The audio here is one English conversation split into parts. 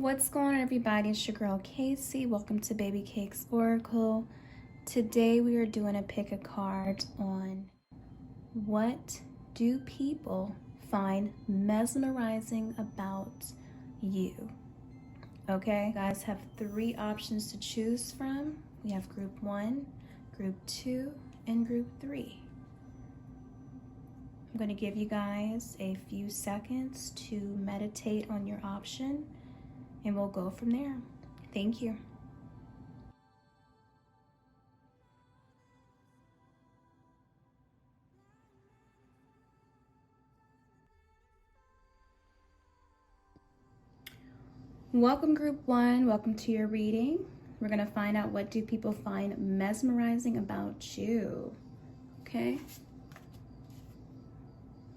What's going on, everybody? It's your girl Casey. Welcome to Babycakes Oracle. Today we are doing a pick a card on what do people find mesmerizing about you. Okay, you guys have three options to choose from. We have group 1, group 2, and group 3. I'm going to give you guys a few seconds to meditate on your option, and we'll go from there. Thank you. Welcome group 1, welcome to your reading. We're gonna find out what do people find mesmerizing about you, okay?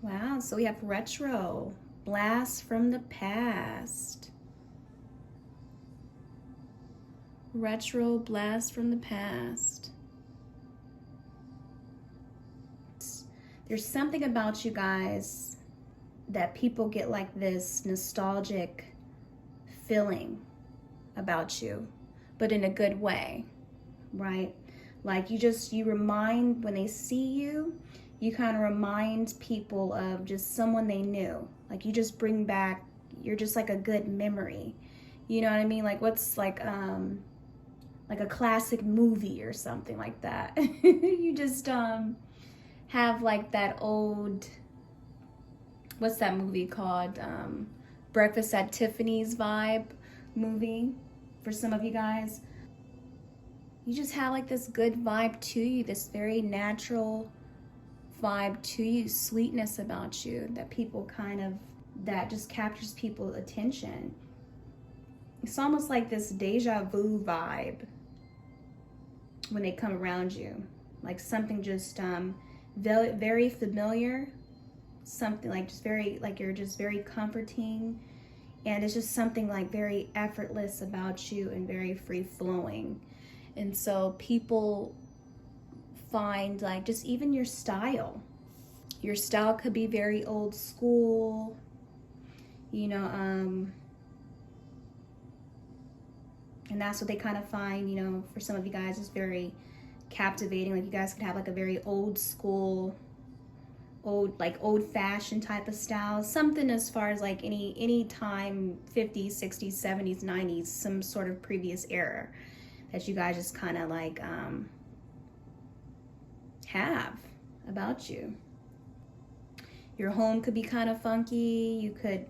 Wow, so we have retro, blast from the past. Retro, blast from the past. There's something about you guys that people get like this nostalgic feeling about you, but in a good way, right? Like you remind, when they see you, you kind of remind people of just someone they knew. Like you just bring back, you're just like a good memory. You know what I mean? Like what's like a classic movie or something like that. You just have like that old, what's that movie called? Breakfast at Tiffany's vibe movie for some of you guys. You just have like this good vibe to you, this very natural vibe to you, sweetness about you that people that just captures people's attention. It's almost like this deja vu vibe when they come around you, like something just very familiar, something like just very, like you're just very comforting, and it's just something like very effortless about you and very free flowing. And so people find like just even your style could be very old school, you know, and that's what they kind of find, you know, for some of you guys is very captivating. Like you guys could have like a very old school, old-fashioned type of style, something as far as like any time, 50s, 60s, 70s, 90s, some sort of previous era that you guys just kind of like have about you. Your home could be kind of funky. You could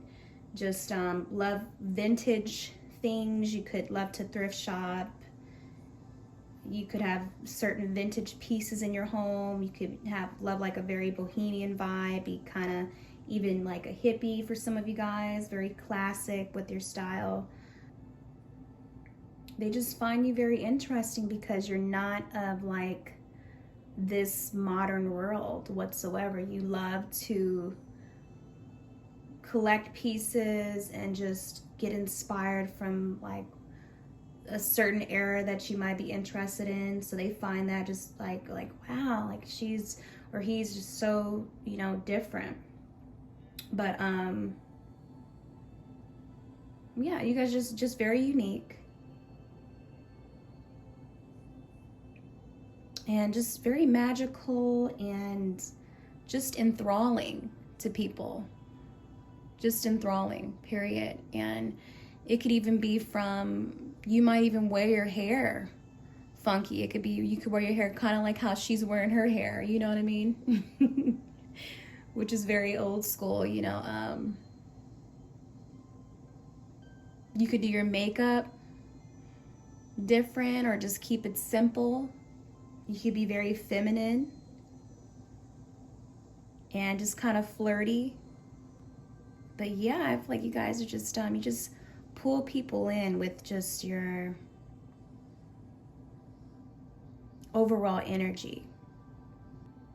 just love vintage things. You could love to thrift shop. You could have certain vintage pieces in your home. You could love like a very bohemian vibe, be kind of even like a hippie for some of you guys, very classic with your style. They just find you very interesting because you're not of like this modern world whatsoever. You love to collect pieces and just get inspired from like a certain era that you might be interested in. So they find that just like wow, like she's or he's just so, you know, different. But yeah, you guys just very unique and just very magical and just enthralling to people. Just enthralling, period. And it could even be from, you might even wear your hair funky. It could be, you could wear your hair kind of like how she's wearing her hair, you know what I mean? Which is very old school, you know. You could do your makeup different or just keep it simple. You could be very feminine and just kind of flirty. But yeah, I feel like you guys are just, you just pull people in with just your overall energy.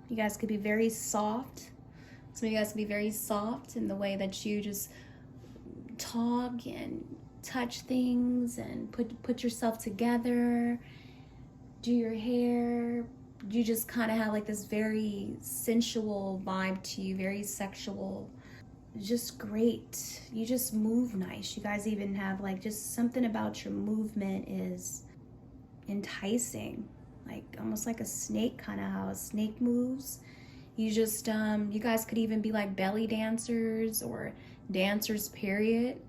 You guys could be very soft. Some of you guys could be very soft in the way that you just talk and touch things and put yourself together, do your hair. You just kind of have like this very sensual vibe to you, very sexual. just great. You just move nice. You guys even have like just something about your movement is enticing, like almost like a snake, kind of how a snake moves. You just you guys could even be like belly dancers or dancers period,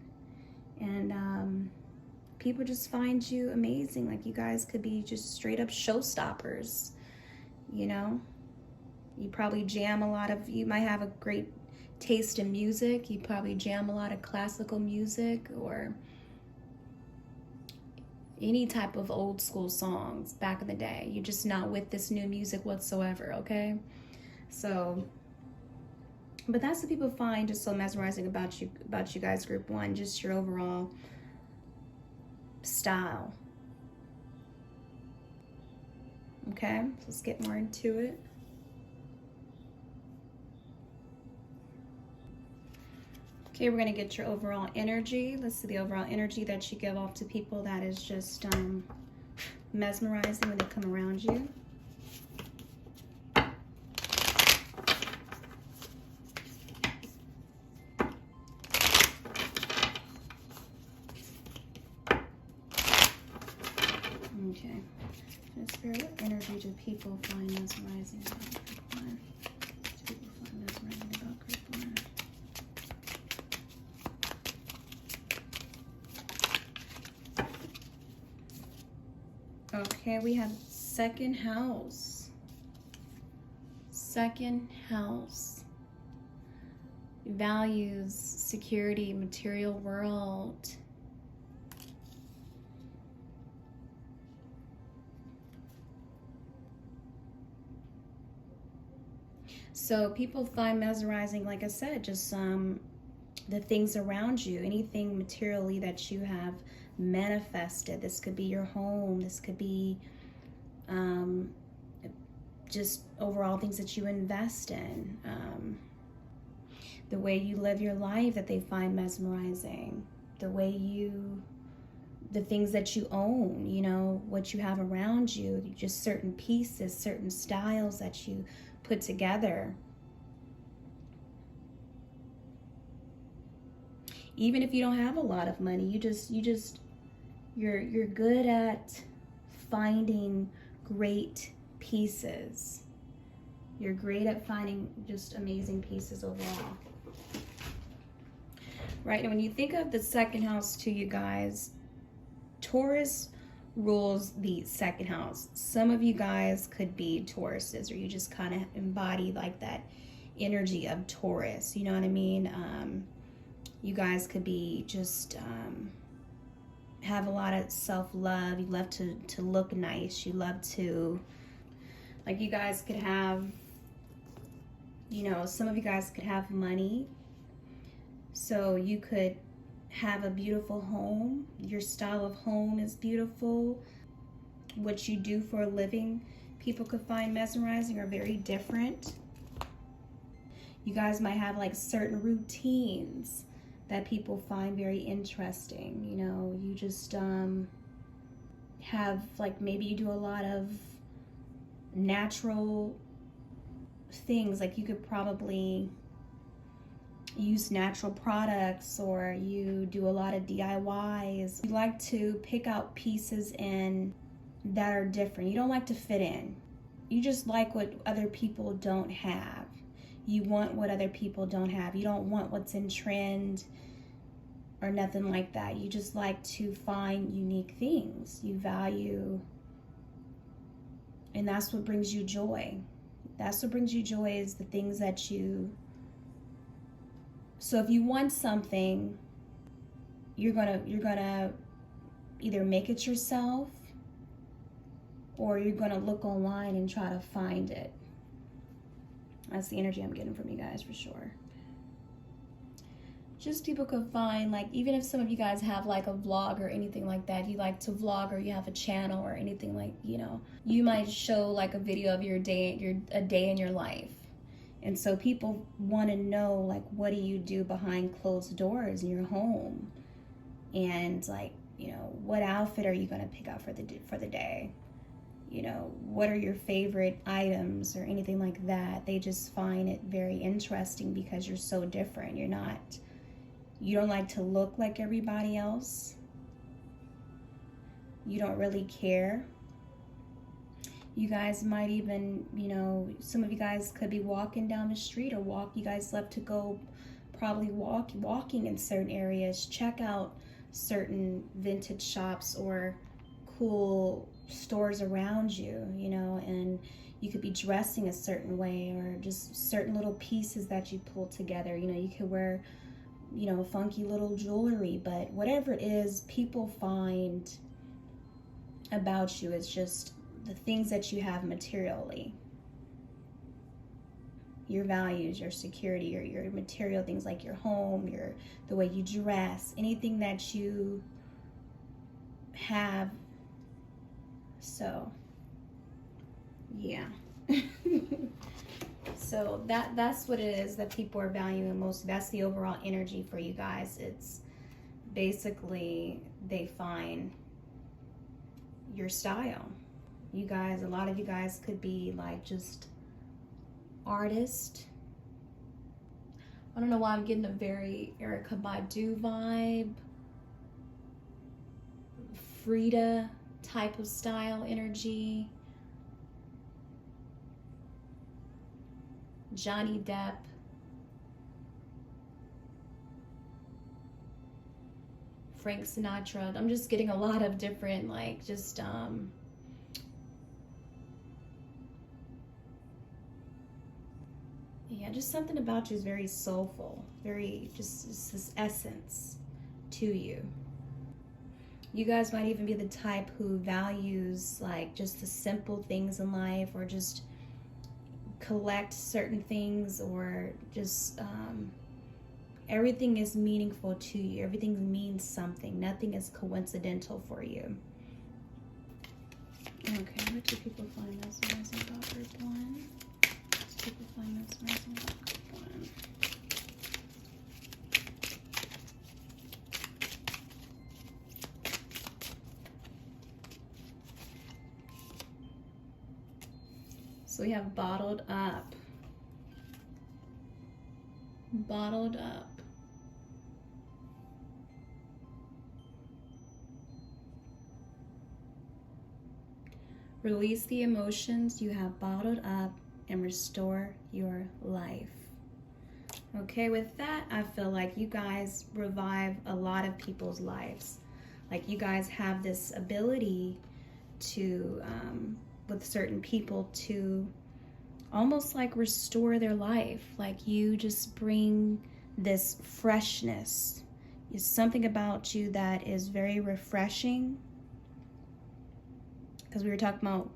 and people just find you amazing. Like you guys could be just straight up showstoppers, you know. You probably jam a lot of, you might have a great taste in music. You probably jam a lot of classical music or any type of old school songs back in the day. You're just not with this new music whatsoever, okay? So, but that's what people find just so mesmerizing about you guys, group one, just your overall style. Okay, let's get more into it. Okay, we're gonna get your overall energy. Let's see the overall energy that you give off to people that is just mesmerizing when they come around you. Okay, spirit, what energy do people find mesmerizing about group one? Do people find mesmerizing about group one? Okay, we have second house. Second house. Values, security, material world. So people find mesmerizing, like I said, just the things around you, anything materially that you have manifested. This could be your home. This could be just overall things that you invest in. The way you live your life that they find mesmerizing. The things that you own, you know, what you have around you, just certain pieces, certain styles that you put together. Even if you don't have a lot of money, you're good at finding great pieces. You're great at finding just amazing pieces overall. Right, and when you think of the second house too, you guys, Taurus rules the second house. Some of you guys could be Tauruses, or you just kind of embody like that energy of Taurus, you know what I mean? You guys could be just have a lot of self-love. You love to look nice. You love to, like, you guys could have, you know, some of you guys could have money, so you could have a beautiful home. Your style of home is beautiful. What you do for a living, people could find mesmerizing, are very different. You guys might have like certain routines that people find very interesting. You know, you just have, like, maybe you do a lot of natural things. Like you could probably use natural products, or you do a lot of DIYs. You like to pick out pieces in that are different. You don't like to fit in. You just like what other people don't have. You want what other people don't have. You don't want what's in trend or nothing like that. You just like to find unique things. You value, and that's what brings you joy. That's what brings you joy, is the things that you. So if you want something, you're gonna either make it yourself, or you're gonna look online and try to find it. That's the energy I'm getting from you guys for sure. Just people could find, like, even if some of you guys have like a vlog or anything like that, you like to vlog, or you have a channel or anything, like, you know, you might show like a video of a day in your life. And so people want to know, like, what do you do behind closed doors in your home? And, like, you know, what outfit are you going to pick out for the day? you know, what are your favorite items or anything like that. They just find it very interesting because you're so different. You don't like to look like everybody else. You don't really care. You guys might even, you know, some of you guys could be walking down the street, or you guys love to go probably walking in certain areas, check out certain vintage shops or cool stores around you, you know, and you could be dressing a certain way, or just certain little pieces that you pull together. You know, you could wear, you know, funky little jewelry, but whatever it is, people find about you is just the things that you have materially. Your values, your security, your material things like your home, the way you dress, anything that you have. So, yeah. So that's what it is that people are valuing most. That's the overall energy for you guys. It's basically they find your style. You guys, a lot of you guys could be like just artist. I don't know why I'm getting a very Erykah Badu vibe, Frida type of style energy, Johnny Depp, Frank Sinatra. I'm just getting a lot of different, like, just yeah, just something about you is very soulful, very just this essence to you. You guys might even be the type who values like just the simple things in life, or just collect certain things, or just everything is meaningful to you. Everything means something. Nothing is coincidental for you. Okay, what do people find mesmerizing about Earth One? People find mesmerizing about Earth One. So we have bottled up. Bottled up. Release the emotions you have bottled up and restore your life. Okay, with that, I feel like you guys revive a lot of people's lives. Like you guys have this ability to, with certain people, to almost like restore their life. Like you just bring this freshness. It's something about you that is very refreshing. Because we were talking about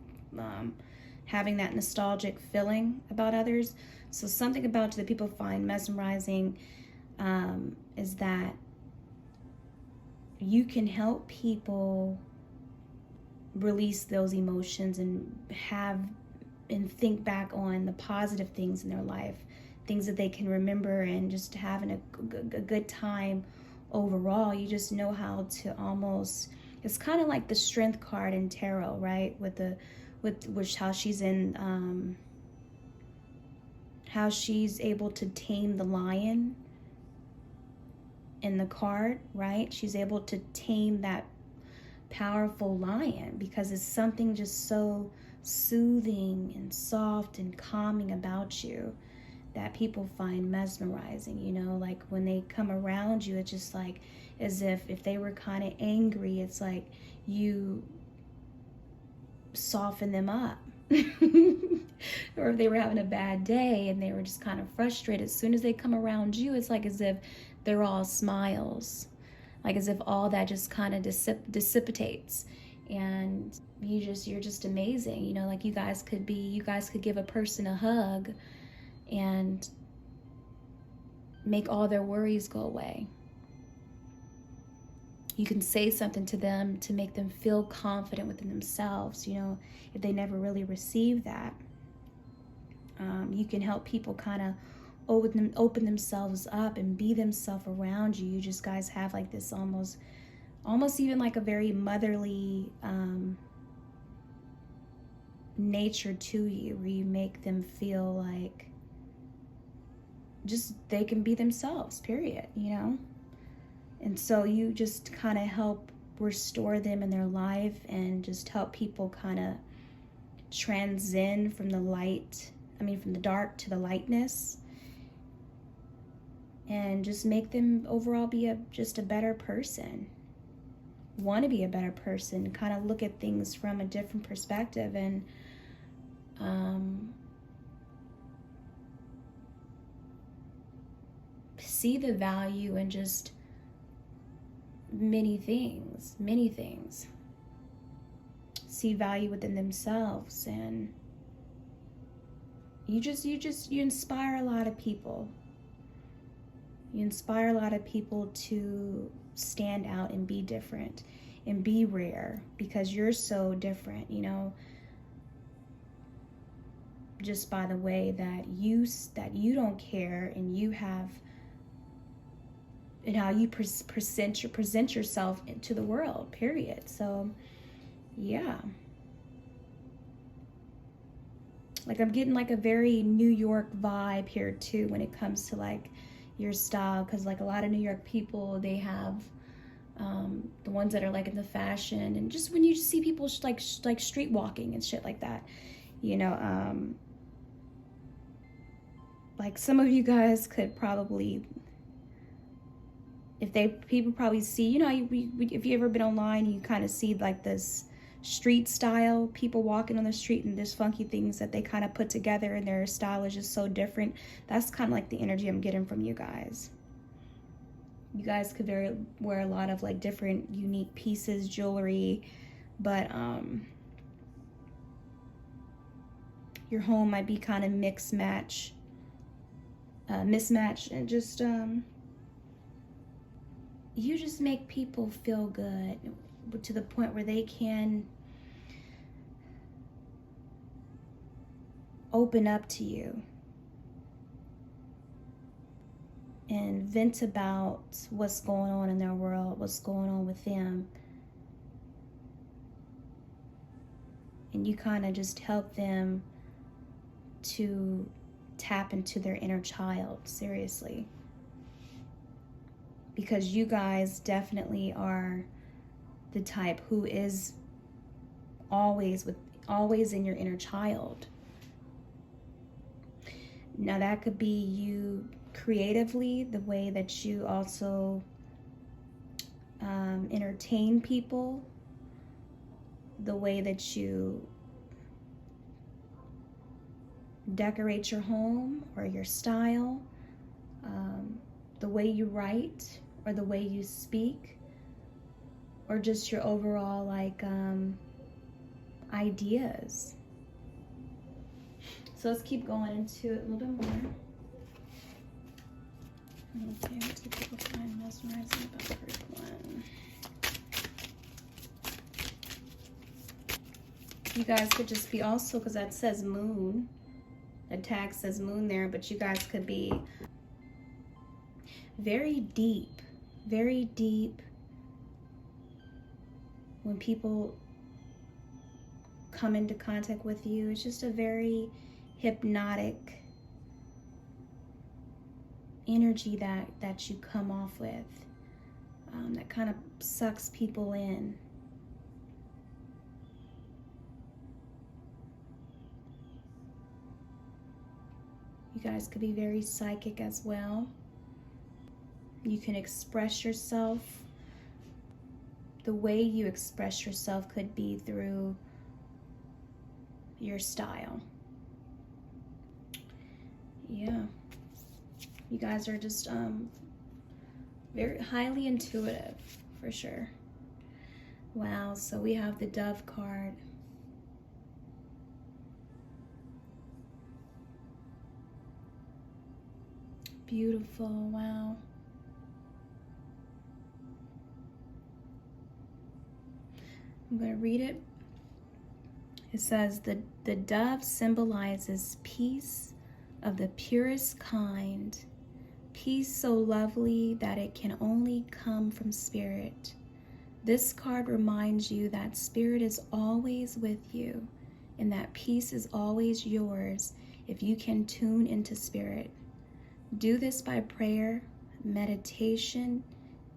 having that nostalgic feeling about others. So something about you that people find mesmerizing is that you can help people release those emotions and think back on the positive things in their life, things that they can remember, and just having a good time overall. You just know how to almost, it's kind of like the strength card in tarot, right? With how she's in, how she's able to tame the lion in the card, right? She's able to tame that powerful lion because it's something just so soothing and soft and calming about you that people find mesmerizing. You know, like when they come around you, it's just like as if they were kind of angry, it's like you soften them up. Or if they were having a bad day and they were just kind of frustrated, as soon as they come around you, it's like as if they're all smiles, like as if all that just kind of dissipates, and you're just amazing. You know, like you guys could give a person a hug and make all their worries go away. You can say something to them to make them feel confident within themselves, you know, if they never really received that. You can help people kind of open themselves up and be themselves around you. You just guys have like this almost even like a very motherly nature to you, where you make them feel like just they can be themselves, period, you know? And so you just kind of help restore them in their life and just help people kind of transcend from the dark to the lightness, and just make them overall be just a better person, want to be a better person, kind of look at things from a different perspective, and see the value in just many things. See value within themselves, and you inspire a lot of people. You inspire a lot of people to stand out and be different and be rare, because you're so different, you know, just by the way that you don't care, and you have, and how you present yourself to the world, period. So yeah, like I'm getting like a very New York vibe here too when it comes to like your style, because like a lot of New York people, they have the ones that are like in the fashion, and just when you see people like street walking and shit like that, you know, like some of you guys could probably, people probably see, you know, if you ever been online, you kind of see like this street style, people walking on the street, and there's funky things that they kind of put together, and their style is just so different. That's kind of like the energy I'm getting from you guys. You guys could wear a lot of like different unique pieces, jewelry, but your home might be kind of mismatch, and just you just make people feel good to the point where they can open up to you and vent about what's going on in their world, what's going on with them. And you kind of just help them to tap into their inner child, seriously. Because you guys definitely are the type who is always in your inner child. Now that could be you creatively, the way that you also entertain people, the way that you decorate your home or your style, the way you write or the way you speak, or just your overall like ideas. So let's keep going into it a little bit more. Okay, what do people find mesmerizing about group one? You guys could just be also, because that says moon, the tag says moon there, but you guys could be very deep when people come into contact with you. It's just a very hypnotic energy that you come off with, that kind of sucks people in. You guys could be very psychic as well. You can express yourself. The way you express yourself could be through your style. Yeah. You guys are just very highly intuitive, for sure. Wow, so we have the Dove card. Beautiful, wow. I'm going to read it. It says, the dove symbolizes peace of the purest kind, peace so lovely that it can only come from spirit. This card reminds you that spirit is always with you And that peace is always yours if you can tune into spirit. Do this by prayer, meditation,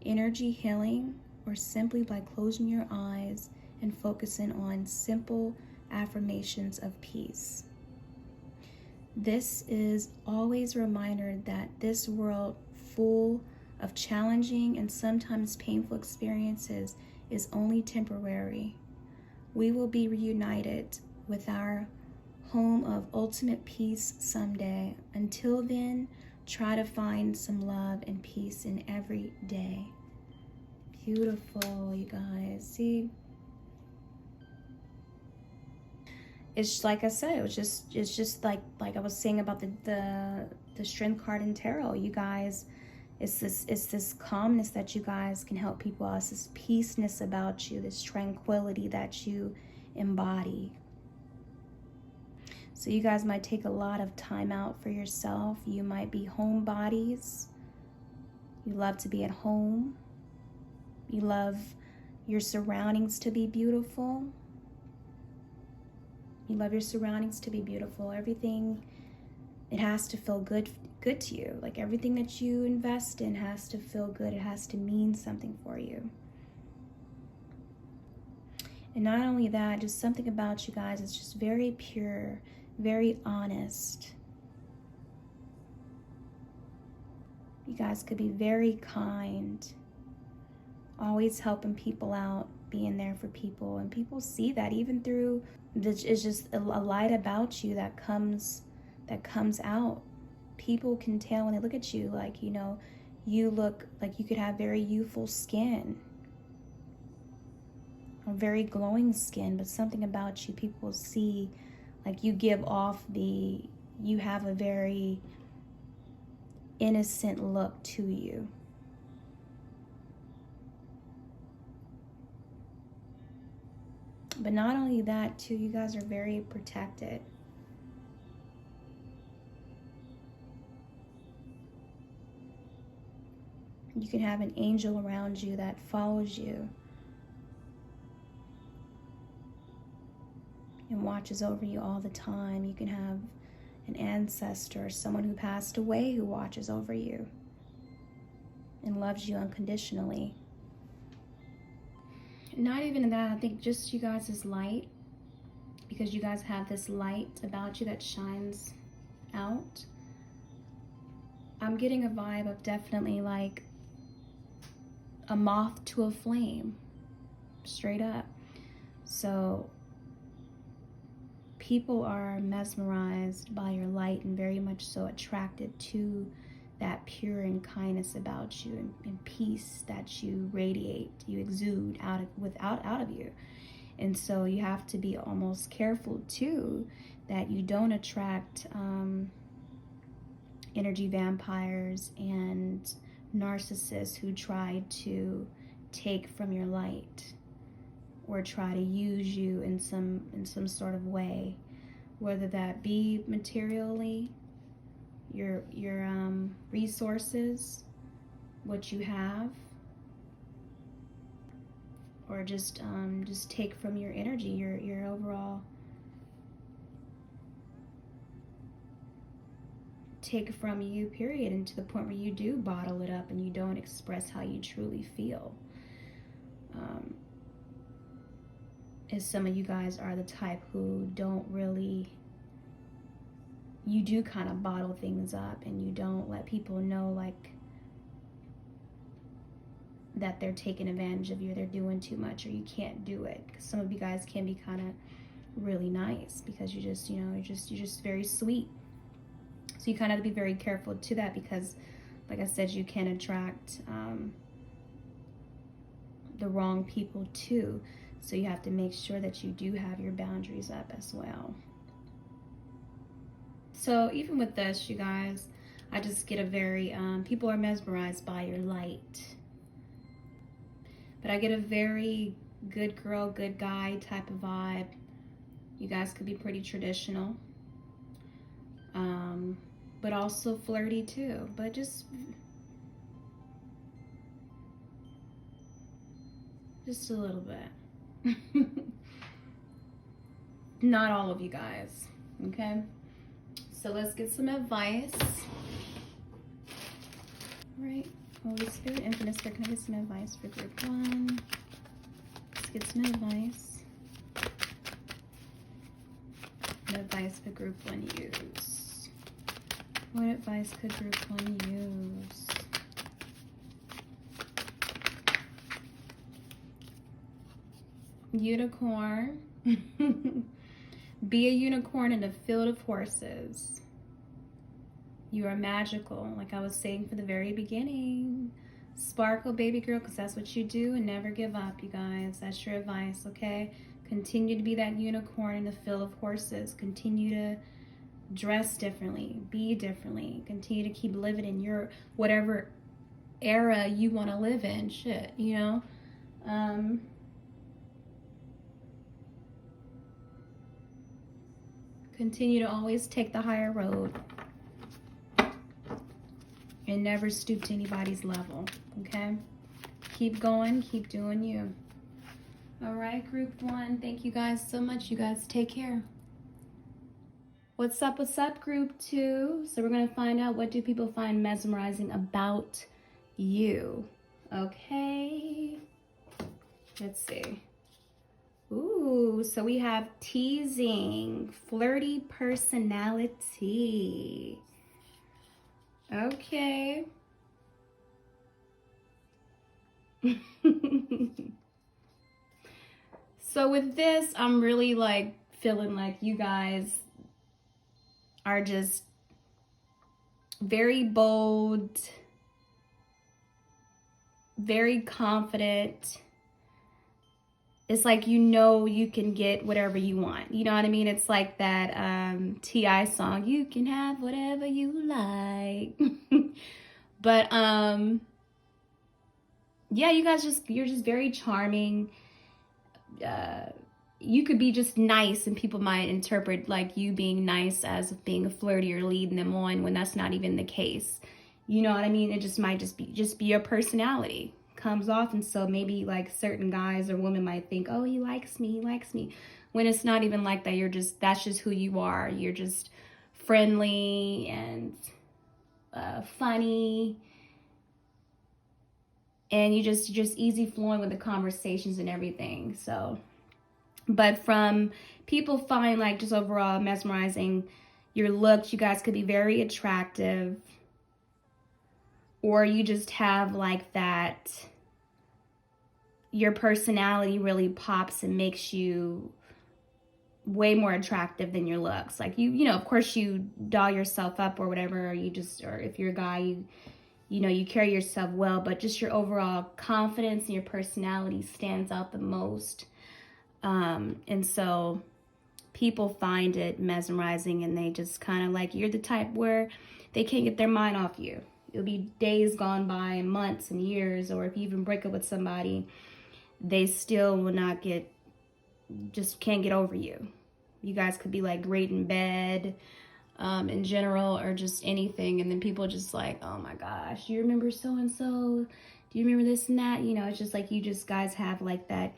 energy healing, or simply by closing your eyes and focusing on simple affirmations of peace. This is always a reminder that this world full of challenging and sometimes painful experiences is only temporary. We will be reunited with our home of ultimate peace someday. Until then, try to find some love and peace in every day. Beautiful, you guys. See? It's like I said, it's just like I was saying about the strength card in tarot. You guys, it's this calmness that you guys can help people out. It's this peaceness about you, this tranquility that you embody. So you guys might take a lot of time out for yourself. You might be homebodies. You love to be at home. You love your surroundings to be beautiful. You love your surroundings to be beautiful. Everything, it has to feel good to you. Like everything that you invest in has to feel good. It has to mean something for you. And not only that, just something about you guys is just very pure, very honest. You guys could be very kind, always helping people out, being there for people, and people see that even through this. It's just a light about you that comes out. People can tell when they look at you, like, you know, you look like you could have very youthful skin, or very glowing skin, but something about you, people see, like you give off you have a very innocent look to you. But not only that, too, you guys are very protected. You can have an angel around you that follows you and watches over you all the time. You can have an ancestor, someone who passed away, who watches over you and loves you unconditionally. Not even that, I think just you guys' light, because you guys have this light about you that shines out. I'm getting a vibe of definitely like a moth to a flame, straight up. So people are mesmerized by your light and very much so attracted to that pure and kindness about you and peace that you radiate, you exude out of you. And so you have to be almost careful too that you don't attract energy vampires and narcissists who try to take from your light or try to use you in some sort of way, whether that be materially, your resources, what you have, or just take from your energy, your overall, take from you, period, and to the point where you do bottle it up and you don't express how you truly feel. As some of you guys are the type who don't really, you do kind of bottle things up and you don't let people know like that they're taking advantage of you, they're doing too much, or you can't do it. Because some of you guys can be kind of really nice because you just, you know, you're just very sweet. So you kind of have to be very careful to that because, like I said, you can attract the wrong people too. So you have to make sure that you do have your boundaries up as well. So even with this, you guys, I just get a very, people are mesmerized by your light. But I get a very good girl, good guy type of vibe. You guys could be pretty traditional. But also flirty too. But just a little bit. not all of you guys, okay? So let's get some advice. All right, Holy Spirit, Infinite Spirit, can I get some advice for group 1? Let's get some advice. What advice could group 1 use? What advice could group 1 use? Unicorn. Be a unicorn in a field of horses. You are magical, like I was saying for the very beginning. Sparkle, baby girl, because that's what you do, and never give up, you guys. That's your advice, okay? Continue to be that unicorn in the field of horses. Continue to dress differently, be differently. Continue to keep living in your whatever era you want to live in. Shit, you know? Continue to always take the higher road and never stoop to anybody's level, okay? Keep going, keep doing you. All right, group 1, thank you guys so much. You guys take care. What's up, group 2? So we're gonna find out, what do people find mesmerizing about you, okay? Let's see. Ooh, so we have teasing, flirty personality. Okay. So with this, I'm really like feeling like you guys are just very bold, very confident. It's like, you know, you can get whatever you want. You know what I mean? It's like that T.I. song, you can have whatever you like. But yeah, you guys you're just very charming. You could be just nice, and people might interpret like you being nice as being flirty or leading them on, when that's not even the case. You know what I mean? It just might just be your personality comes off. And so maybe like certain guys or women might think, oh, he likes me, when it's not even like that. That's just who you are. You're just friendly and funny, and you're just easy flowing with the conversations and everything. So, but from people find like just overall mesmerizing your looks, you guys could be very attractive, or you just have like that, your personality really pops and makes you way more attractive than your looks. Like you know, of course you doll yourself up or whatever, or if you're a guy, you know, you carry yourself well, but just your overall confidence and your personality stands out the most. And so people find it mesmerizing, and they just kind of like, you're the type where they can't get their mind off you. It'll be days gone by, months and years, or if you even break up with somebody, they still will not just can't get over you. You guys could be like great in bed, in general, or just anything, and then people just like, oh my gosh, you remember so-and-so? Do you remember this and that? You know, it's just like you guys have like that.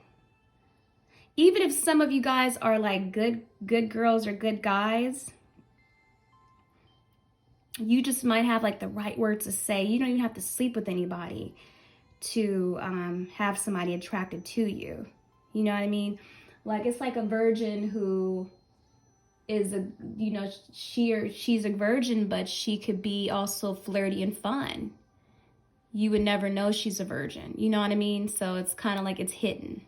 Even if some of you guys are like good girls or good guys, you just might have like the right words to say. You don't even have to sleep with anybody to have somebody attracted to you. You know what I mean? Like, it's like a virgin who is she's a virgin, but she could be also flirty and fun. You would never know she's a virgin. You know what I mean? So it's kind of like it's hidden.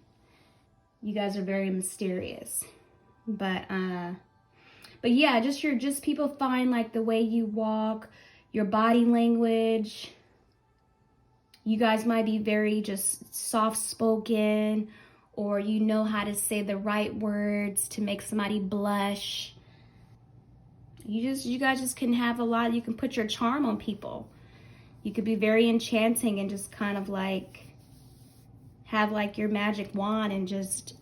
You guys are very mysterious. But yeah, just people find like the way you walk, your body language. You guys might be very just soft-spoken, or you know how to say the right words to make somebody blush. You guys just can have a lot. You can put your charm on people. You could be very enchanting and just kind of like have like your magic wand and just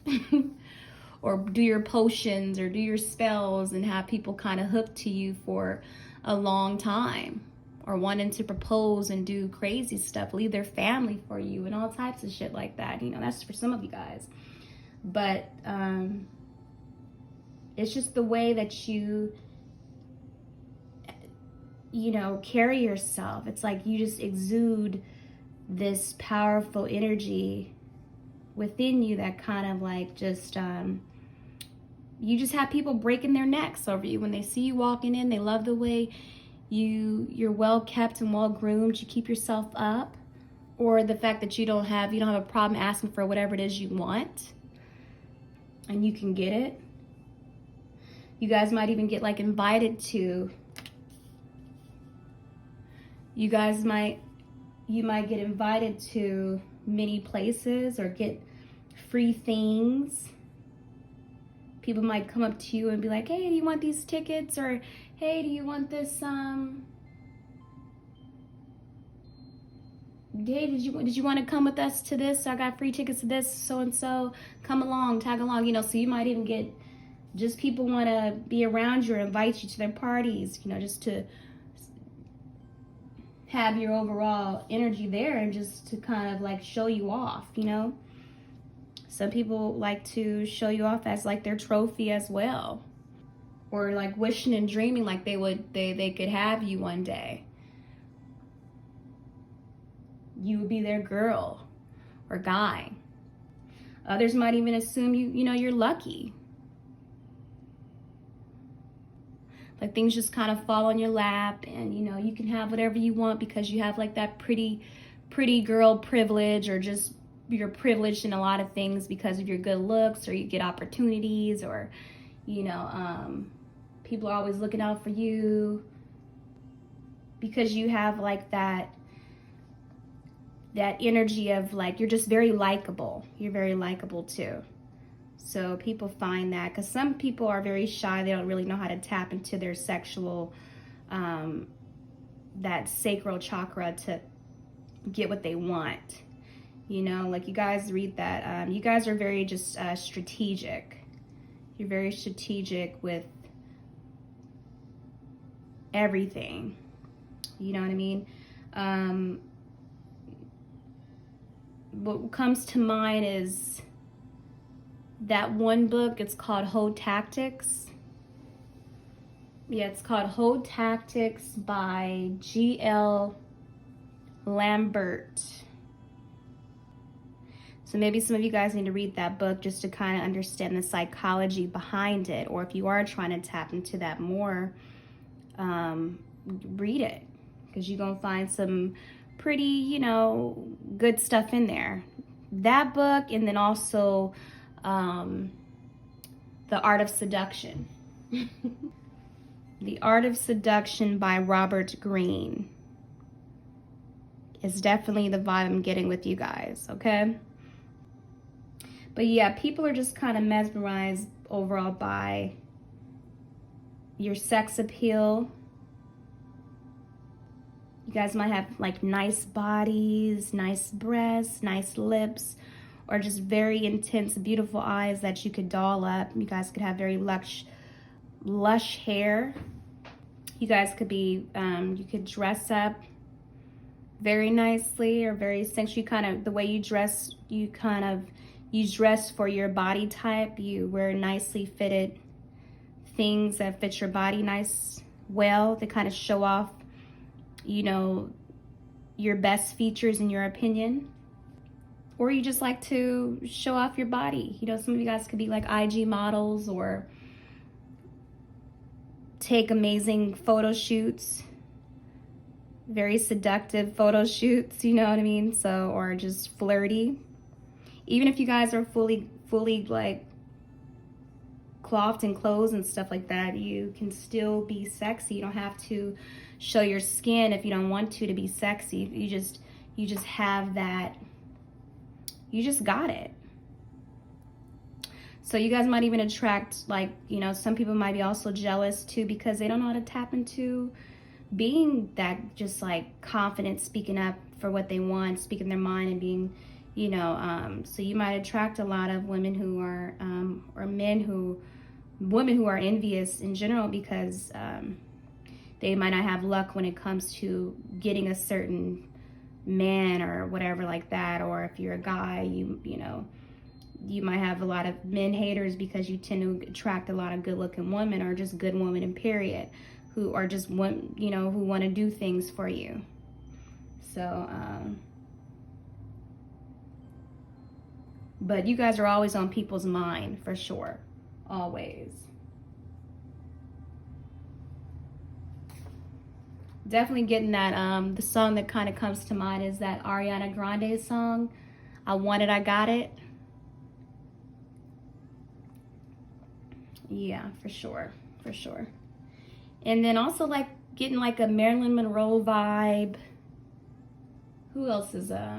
or do your potions or do your spells and have people kind of hooked to you for a long time, or wanting to propose and do crazy stuff, leave their family for you and all types of shit like that. You know, that's for some of you guys. But It's just the way that you know, carry yourself. It's like you just exude this powerful energy within you that kind of like just, you just have people breaking their necks over you. When they see you walking in, they love the way you're well kept and well groomed. You keep yourself up. Or the fact that you don't have a problem asking for whatever it is you want. And you can get it. You guys might even get like invited to, you might get invited to many places or get free things. People might come up to you and be like, hey, do you want these tickets? Or, hey, do you want this, hey, did you want to come with us to this? I got free tickets to this, so-and-so. Come along, tag along, you know, so you might even get just people want to be around you or invite you to their parties, you know, just to have your overall energy there and just to kind of like show you off, you know. Some people like to show you off as like their trophy as well, or like wishing and dreaming like they could have you one day. You would be their girl or guy. Others might even assume you know you're lucky. Like things just kind of fall on your lap and you know you can have whatever you want because you have like that pretty girl privilege, or just you're privileged in a lot of things because of your good looks, or you get opportunities, or you know people are always looking out for you because you have like that energy of like you're just very likable. You're very likable too. So people find that, because some people are very shy. They don't really know how to tap into their sexual, that sacral chakra to get what they want. You know, like you guys read that. You guys are very just strategic. You're very strategic with everything. You know what I mean? What comes to mind is that one book. It's called Hold Tactics. Yeah, it's called Hold Tactics by G.L. Lambert. So maybe some of you guys need to read that book just to kind of understand the psychology behind it. Or if you are trying to tap into that more, read it, because you're going to find some pretty, you know, good stuff in there. That book, and then also The Art of Seduction. The Art of Seduction by Robert Greene is definitely the vibe I'm getting with you guys, okay? But yeah, people are just kind of mesmerized overall by your sex appeal. You guys might have like nice bodies, nice breasts, nice lips, or just very intense, beautiful eyes that you could doll up. You guys could have very lush hair. You guys could be, you could dress up very nicely or very sexually. Kind of the way you dress, you dress for your body type. You wear nicely fitted things that fit your body well. They kind of show off, you know, your best features in your opinion. Or you just like to show off your body. You know, some of you guys could be like IG models or take amazing photo shoots, very seductive photo shoots, you know what I mean? So, or just flirty. Even if you guys are fully like clothed in clothes and stuff like that, you can still be sexy. You don't have to show your skin if you don't want to be sexy. You just have that. You just got it. So you guys might even attract, like, you know, some people might be also jealous too because they don't know how to tap into being that just like confident, speaking up for what they want, speaking their mind, and being, you know, so you might attract a lot of women who are, or women who are envious in general because they might not have luck when it comes to getting a certain man or whatever like that. Or if you're a guy, you know, you might have a lot of men haters because you tend to attract a lot of good looking women, or just good women in period, who are just want, you know, who want to do things for you. So, but you guys are always on people's mind for sure. Always. Definitely getting that, the song that kind of comes to mind is that Ariana Grande song, I Want It, I Got It. Yeah, for sure, for sure. And then also like getting like a Marilyn Monroe vibe. Who else is, I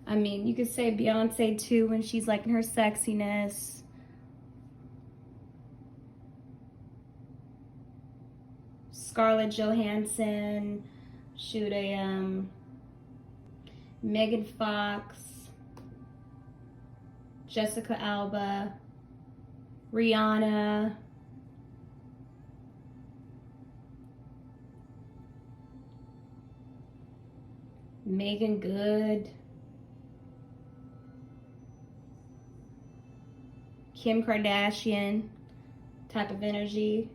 mean, you could say Beyonce too, when she's like in her sexiness. Scarlett Johansson, shoot, Megan Fox, Jessica Alba, Rihanna, Megan Good, Kim Kardashian type of energy.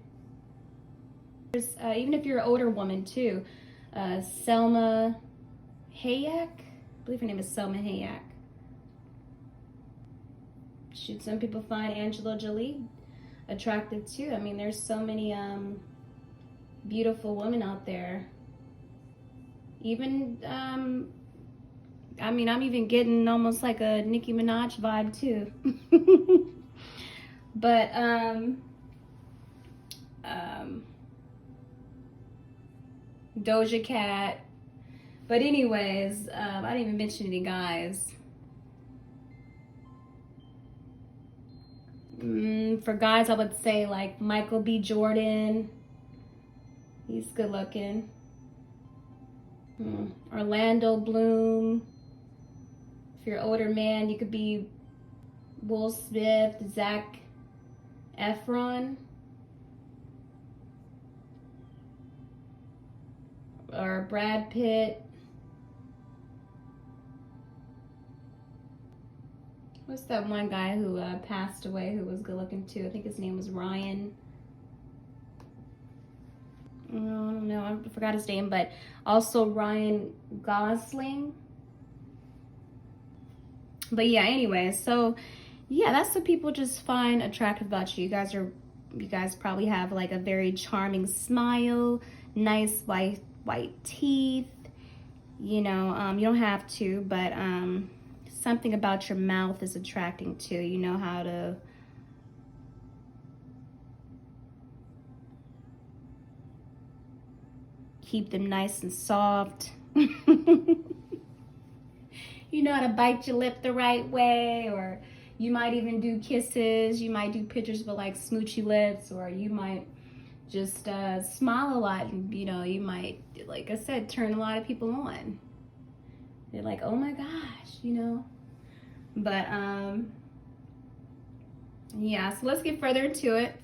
Even if you're an older woman too, Selma Hayek, I believe her name is Selma Hayek. Shoot, some people find Angela Jolie attractive too. I mean, there's so many beautiful women out there. Even, I mean, I'm even getting almost like a Nicki Minaj vibe too. But, Doja Cat. But anyways, I didn't even mention any guys. For guys, I would say like Michael B. Jordan. He's good looking. Orlando Bloom. If you're an older man, you could be Will Smith, Zac Efron. Or Brad Pitt. What's that one guy who passed away who was good looking too? I think his name was Ryan. I don't know, I forgot his name, but also Ryan Gosling. But yeah, anyway, so yeah, that's what people just find attractive about you. You guys probably have like a very charming smile, nice white teeth, you know. You don't have to, but something about your mouth is attracting too. You know how to keep them nice and soft. You know how to bite your lip the right way, or you might even do kisses. You might do pictures with like smoochy lips, or you might just smile a lot, and you know, you might, like I said, turn a lot of people on. They're like, oh my gosh, you know. But yeah, so let's get further into it.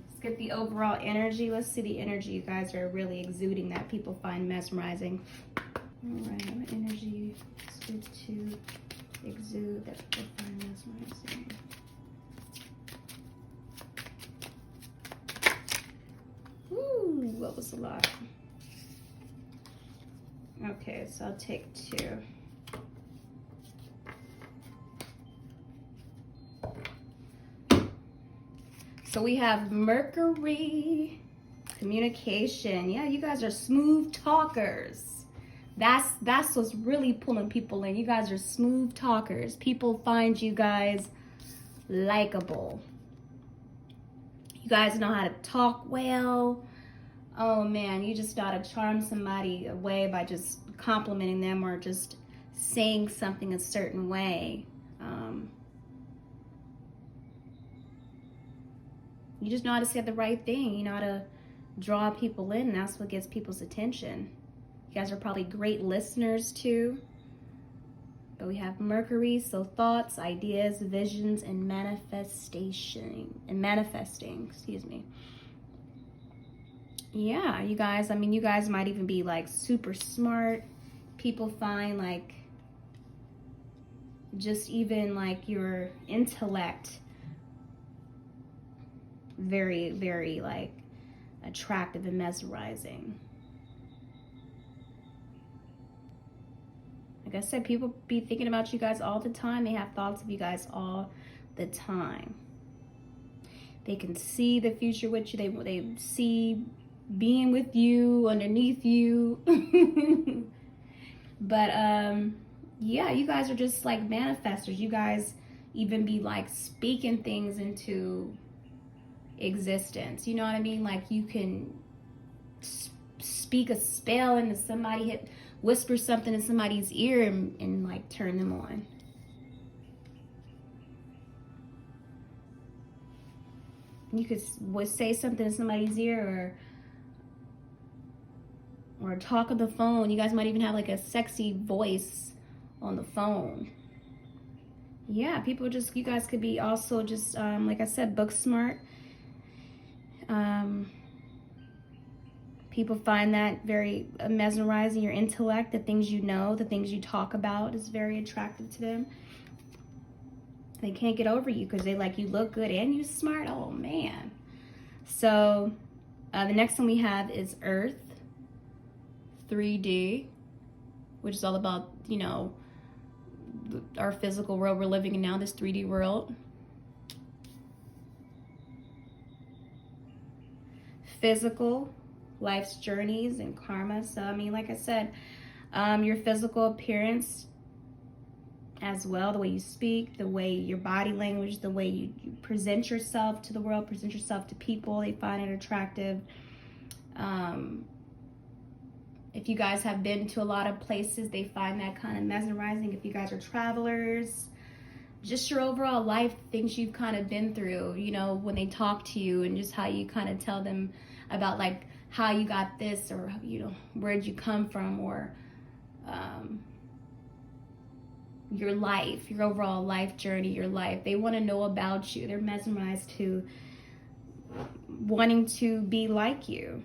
Let's get the overall energy. Let's see the energy you guys are really exuding that people find mesmerizing. All right, what energy is good to exude that people find mesmerizing? Ooh, what was a lot? Okay, so I'll take 2. So we have Mercury, communication. Yeah, you guys are smooth talkers. That's what's really pulling people in. You guys are smooth talkers. People find you guys likable. You guys know how to talk well. Oh man, you just know how to charm somebody away by just complimenting them or just saying something a certain way. You just know how to say the right thing. You know how to draw people in. That's what gets people's attention. You guys are probably great listeners too. But we have Mercury, so thoughts, ideas, visions, and manifesting, excuse me. Yeah, you guys, I mean, you guys might even be like super smart people find like just even like your intellect very, very like attractive and mesmerizing. Like I said, people be thinking about you guys all the time. They have thoughts of you guys all the time. They can see the future with you. They see being with you, underneath you. But yeah, you guys are just like manifestors. You guys even be like speaking things into existence. You know what I mean? Like you can speak a spell into somebody, whisper something in somebody's ear and like turn them on. You could say something in somebody's ear or talk on the phone. You guys might even have like a sexy voice on the phone. Yeah, people just, you guys could be also just, like I said, book smart. People find that very mesmerizing. Your intellect, the things you know, the things you talk about is very attractive to them. They can't get over you because they like, you look good and you smart. Oh man. So the next one we have is Earth 3D, which is all about, you know, our physical world we're living in now, this 3D world. Physical, life's journeys and karma. So I mean, like I said, your physical appearance as well, the way you speak, the way your body language, the way you present yourself to the world, present yourself to people, they find it attractive. If you guys have been to a lot of places, they find that kind of mesmerizing. If you guys are travelers, just your overall life, things you've kind of been through, you know, when they talk to you and just how you kind of tell them about like how you got this, or, you know, where'd you come from, or your life, your overall life journey, your life. They want to know about you. They're mesmerized to wanting to be like you.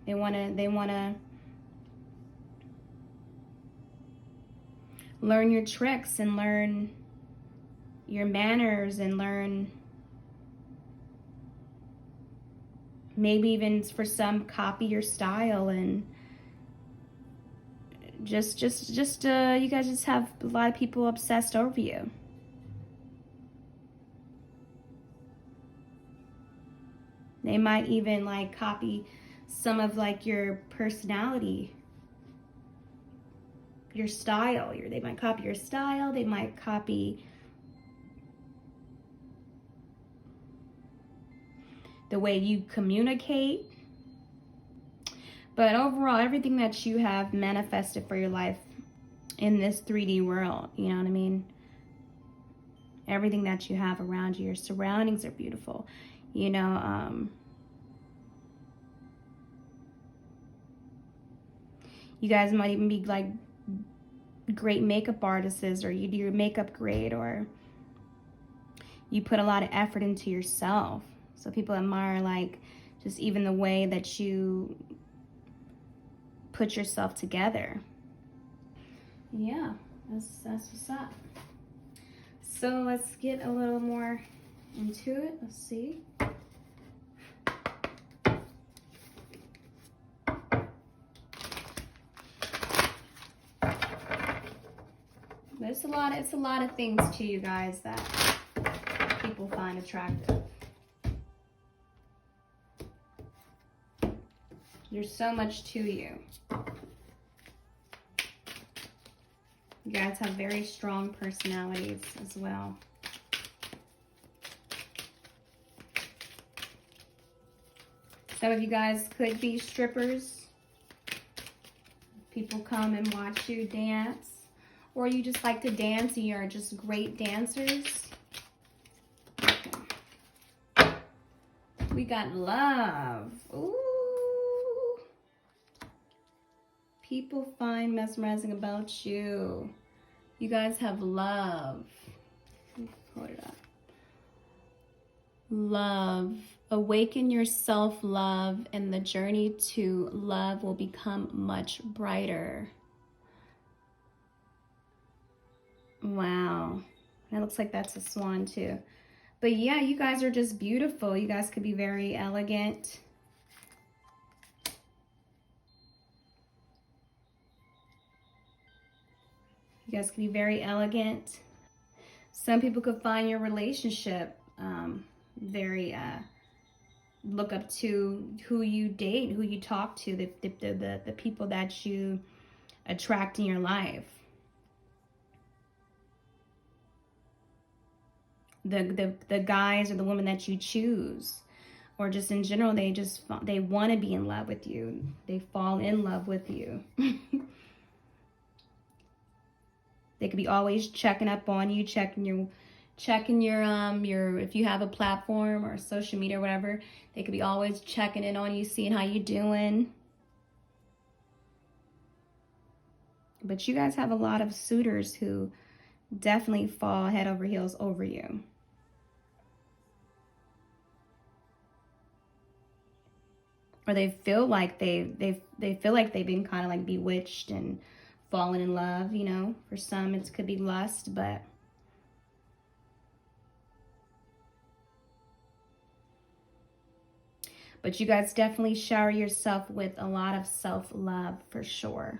They want to learn your tricks and learn your manners and learn, maybe even for some, copy your style. And just you guys just have a lot of people obsessed over you. They might even like copy some of like your personality, your style. They might copy your style. They might copy the way you communicate. But overall, everything that you have manifested for your life in this 3D world, you know what I mean? Everything that you have around you, your surroundings are beautiful. You know, you guys might even be like great makeup artists, or you do your makeup great, or you put a lot of effort into yourself. So people admire like just even the way that you put yourself together. Yeah, that's what's up. So let's get a little more into it. Let's see. But it's a lot of things to you guys that people find attractive. There's so much to you. You guys have very strong personalities as well. Some of you guys could be strippers. People come and watch you dance. Or you just like to dance and you're just great dancers. Okay. We got love. Ooh. People find mesmerizing about you. You guys have love. Hold it up. Love. Awaken your self-love, and the journey to love will become much brighter. Wow. That looks like that's a swan too. But yeah, you guys are just beautiful. You guys could be very elegant. You guys could be very elegant. Some people could find your relationship very look up to who you date, who you talk to, the people that you attract in your life. The guys or the women that you choose, or just in general, they want to be in love with you. They fall in love with you. They could be always checking up on you, checking your if you have a platform or social media or whatever, they could be always checking in on you, seeing how you're doing. But you guys have a lot of suitors who definitely fall head over heels over you. Or they feel like they feel like they've been kind of like bewitched and fallen in love, you know. For some it could be lust, but you guys definitely shower yourself with a lot of self-love for sure.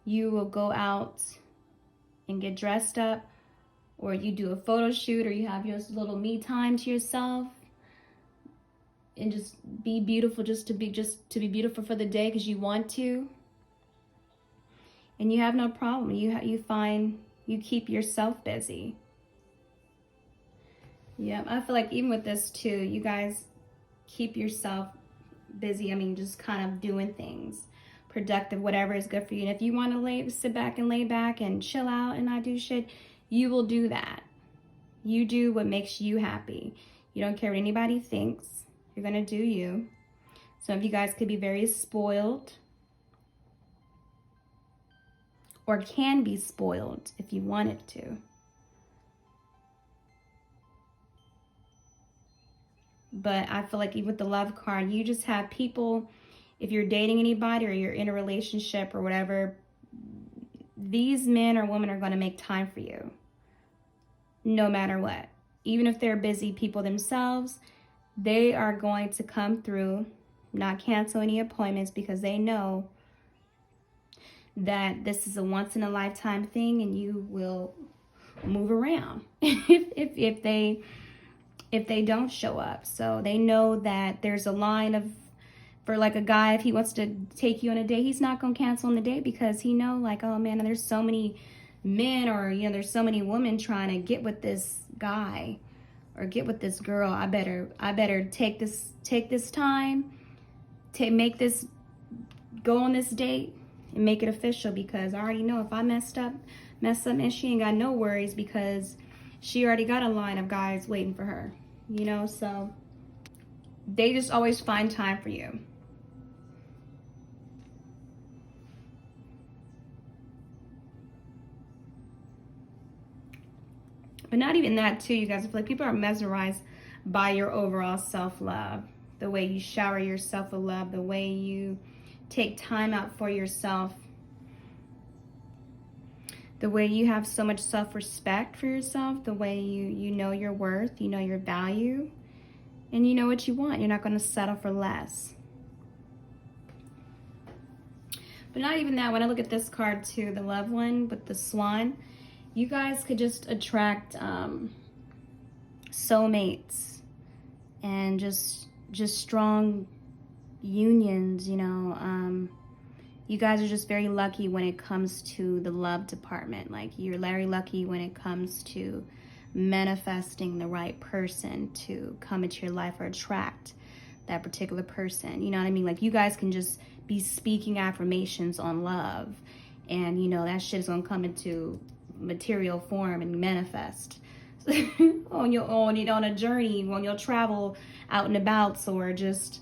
You will go out and get dressed up, or you do a photo shoot, or you have your little me time to yourself and just be beautiful, just to be beautiful for the day because you want to. And you have no problem. You keep yourself busy. Yeah, I feel like even with this too, you guys keep yourself busy. I mean, just kind of doing things productive, whatever is good for you. And if you want to sit back and lay back and chill out and not do shit, you will do that. You do what makes you happy. You don't care what anybody thinks. You're gonna do you. Some of you guys could be very spoiled, or can be spoiled if you wanted to. But I feel like even with the love card, you just have people, if you're dating anybody or you're in a relationship or whatever, these men or women are going to make time for you no matter what. Even if they're busy people themselves, they are going to come through, not cancel any appointments, because they know that this is a once in a lifetime thing and you will move around if they don't show up. So they know that there's a line of, for like a guy, if he wants to take you on a date, he's not going to cancel on the date because he know like, oh man, there's so many men, or you know, there's so many women trying to get with this guy or get with this girl. I better take this time to make this, go on this date and make it official, because I already know if I mess up and she ain't got no worries because she already got a line of guys waiting for her, you know. So they just always find time for you. But not even that too, you guys. I feel like people are mesmerized by your overall self-love, the way you shower yourself with love, the way you take time out for yourself, the way you have so much self-respect for yourself, the way you know your worth, you know your value, and you know what you want. You're not going to settle for less. But not even that. When I look at this card too, the love one with the swan, you guys could just attract soulmates and just strong unions, you know. You guys are just very lucky when it comes to the love department. Like, you're very lucky when it comes to manifesting the right person to come into your life or attract that particular person. You know what I mean? Like, you guys can just be speaking affirmations on love, and you know that shit is gonna come into material form and manifest on a journey, when you'll travel out and about, or just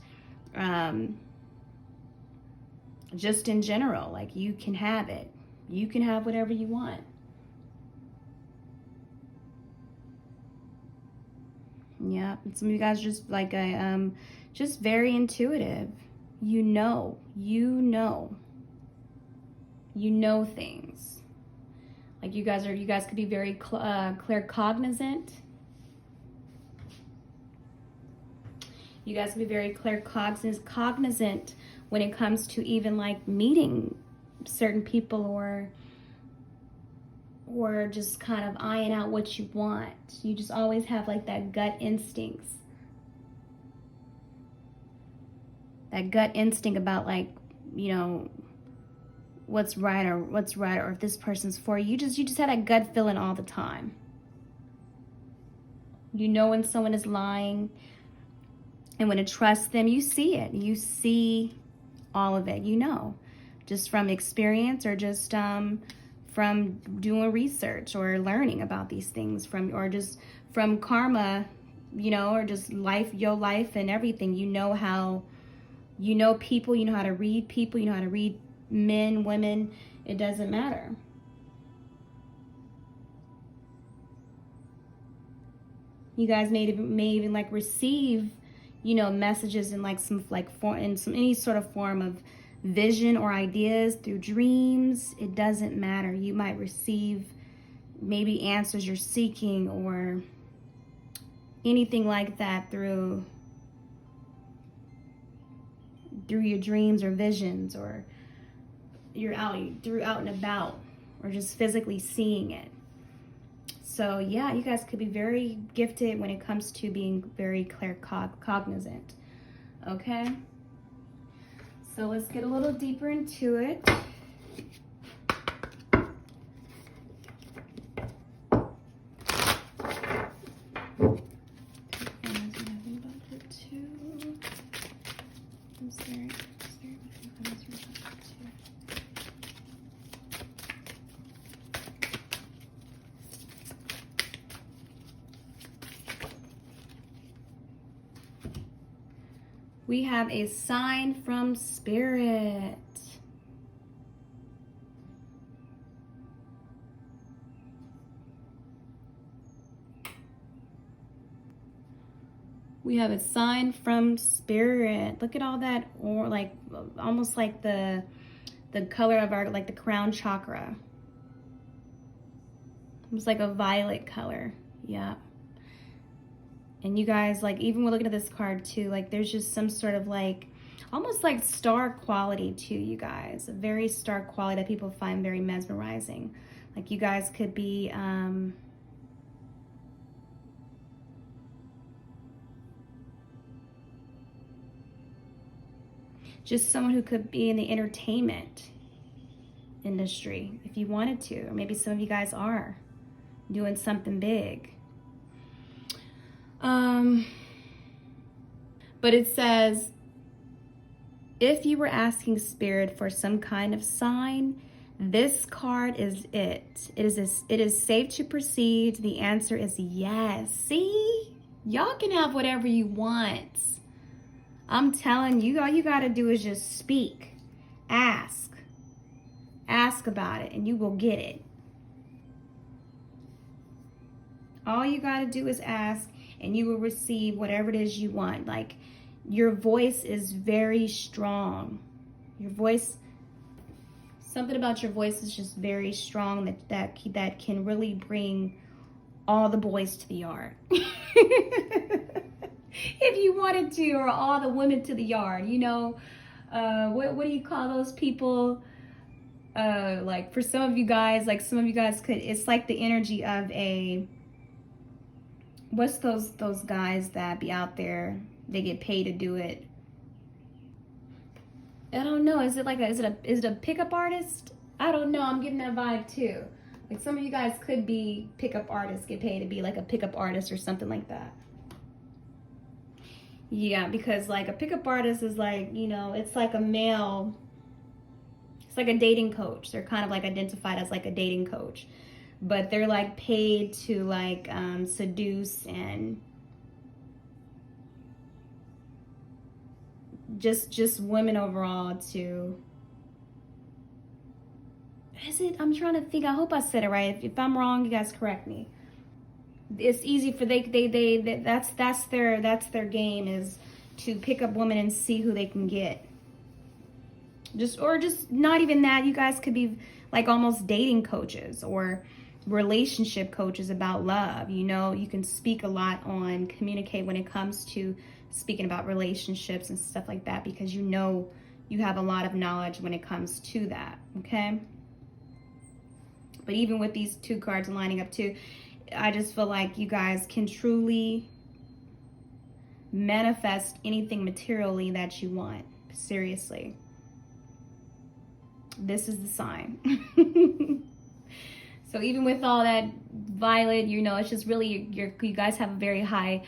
in general. Like, you can have it. You can have whatever you want. Yeah, some of you guys are just like just very intuitive. You know You know things. Like you guys could be very claircognizant. You guys can be very cognizant when it comes to even like meeting certain people or just kind of eyeing out what you want. You just always have like that gut instincts. That gut instinct about like, you know, what's right or if this person's for you. You just have that gut feeling all the time. You know when someone is lying. And when to trust them, you see it. You see all of it, you know. Just from experience or just from doing research or learning about these things or just from karma, you know, or just your life and everything. You know people, you know how to read people, you know how to read men, women, it doesn't matter. You guys may even like receive, you know, messages in like any sort of form of vision or ideas through dreams. It doesn't matter. You might receive maybe answers you're seeking or anything like that through your dreams or visions, or you're out and about, or just physically seeing it. So yeah, you guys could be very gifted when it comes to being very claircognizant. Okay? So let's get a little deeper into it. We have a sign from Spirit. We have a sign from Spirit. Look at all that, or like almost like the color of our, like the crown chakra. It's like a violet color. Yeah. And you guys, like, even when looking at this card too, like there's just some sort of like, almost like star quality to you guys. A very star quality that people find very mesmerizing. Like you guys could be, just someone who could be in the entertainment industry if you wanted to. Or maybe some of you guys are doing something big. But it says, if you were asking Spirit for some kind of sign, this card is it. It is safe to proceed. The answer is yes. See? Y'all can have whatever you want. I'm telling you, all you got to do is just speak. Ask. Ask about it and you will get it. All you got to do is ask and you will receive whatever it is you want. Like, your voice is very strong. Your voice, something about your voice is just very strong that can really bring all the boys to the yard. If you wanted to, or all the women to the yard, you know. What do you call those people? Like for some of you guys, could, it's like the energy of a, what's those guys that be out there, they get paid to do it? I don't know. Is it a pickup artist? I don't know. I'm getting that vibe too. Like some of you guys could be pickup artists, get paid to be like a pickup artist or something like that. Yeah, because like a pickup artist is like, you know, it's like a male, it's like a dating coach. They're kind of like identified as like a dating coach, but they're like paid to like seduce and just women overall to, is it? I'm trying to think. I hope I said it right. If I'm wrong, you guys correct me. It's easy for that's their game, is to pick up women and see who they can get. Just not even that. You guys could be like almost dating coaches or relationship coaches about love. You know, you can speak a lot on communicate when it comes to speaking about relationships and stuff like that, because you know you have a lot of knowledge when it comes to that, okay? But even with these two cards lining up too, I just feel like you guys can truly manifest anything materially that you want. Seriously. This is the sign. So even with all that violet, you know, it's just really, you guys have a very high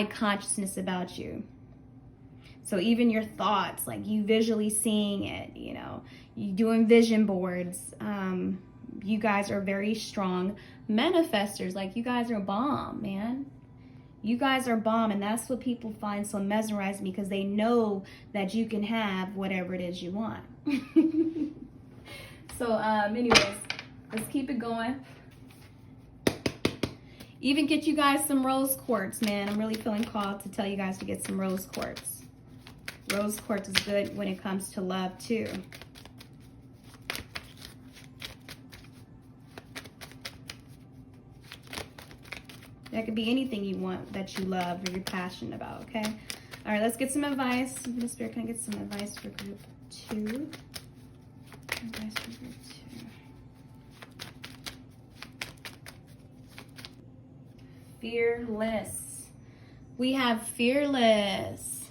consciousness about you. So even your thoughts, like you visually seeing it, you know, you doing vision boards. You guys are very strong manifestors. Like you guys are bomb, man. You guys are bomb, and that's what people find so mesmerizing, because they know that you can have whatever it is you want. So anyways, let's keep it going. Even get you guys some rose quartz, man. I'm really feeling called to tell you guys to get some rose quartz. Rose quartz is good when it comes to love too. That could be anything you want, that you love or you're passionate about, okay? All right, let's get some advice. Miss Spirit, can I get some advice for group 2? Advice for group 2. Fearless. We have fearless.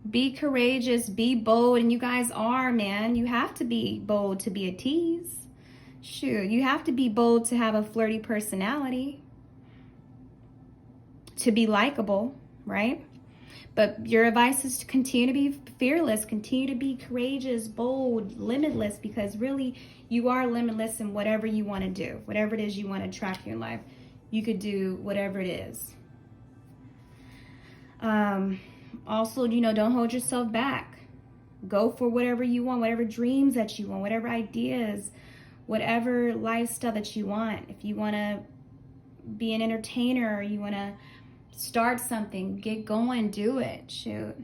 Be courageous, be bold, and you guys are, man. You have to be bold to be a tease. Shoot, you have to be bold to have a flirty personality, to be likable, right? But your advice is to continue to be fearless, continue to be courageous, bold, limitless, because really you are limitless in whatever you want to do, whatever it is you want to attract in your life. You could do whatever it is. Also, you know, don't hold yourself back. Go for whatever you want, whatever dreams that you want, whatever ideas, whatever lifestyle that you want. If you want to be an entertainer, or you want to start something, get going, do it. Shoot.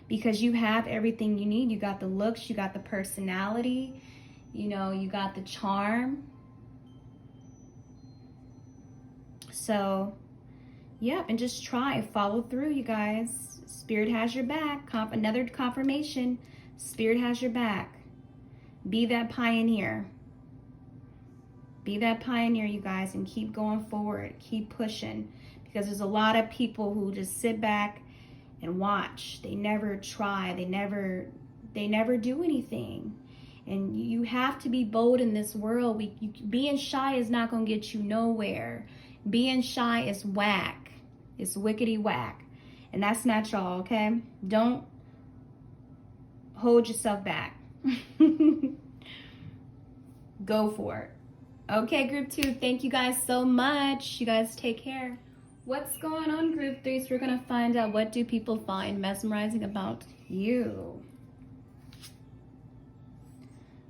Because you have everything you need. You got the looks, you got the personality, you know, you got the charm. So, yep, and just try, follow through, you guys. Spirit has your back. Another confirmation. Spirit has your back. Be that pioneer. Be that pioneer, you guys, and keep going forward. Keep pushing, because there's a lot of people who just sit back and watch. They never try. They never do anything. And you have to be bold in this world. Being shy is not going to get you nowhere. Being shy is whack. It's wickety whack. And that's not y'all, okay? Don't hold yourself back. Go for it. Okay, group 2, thank you guys so much. You guys take care. What's going on, group 3? So we're going to find out, what do people find mesmerizing about you?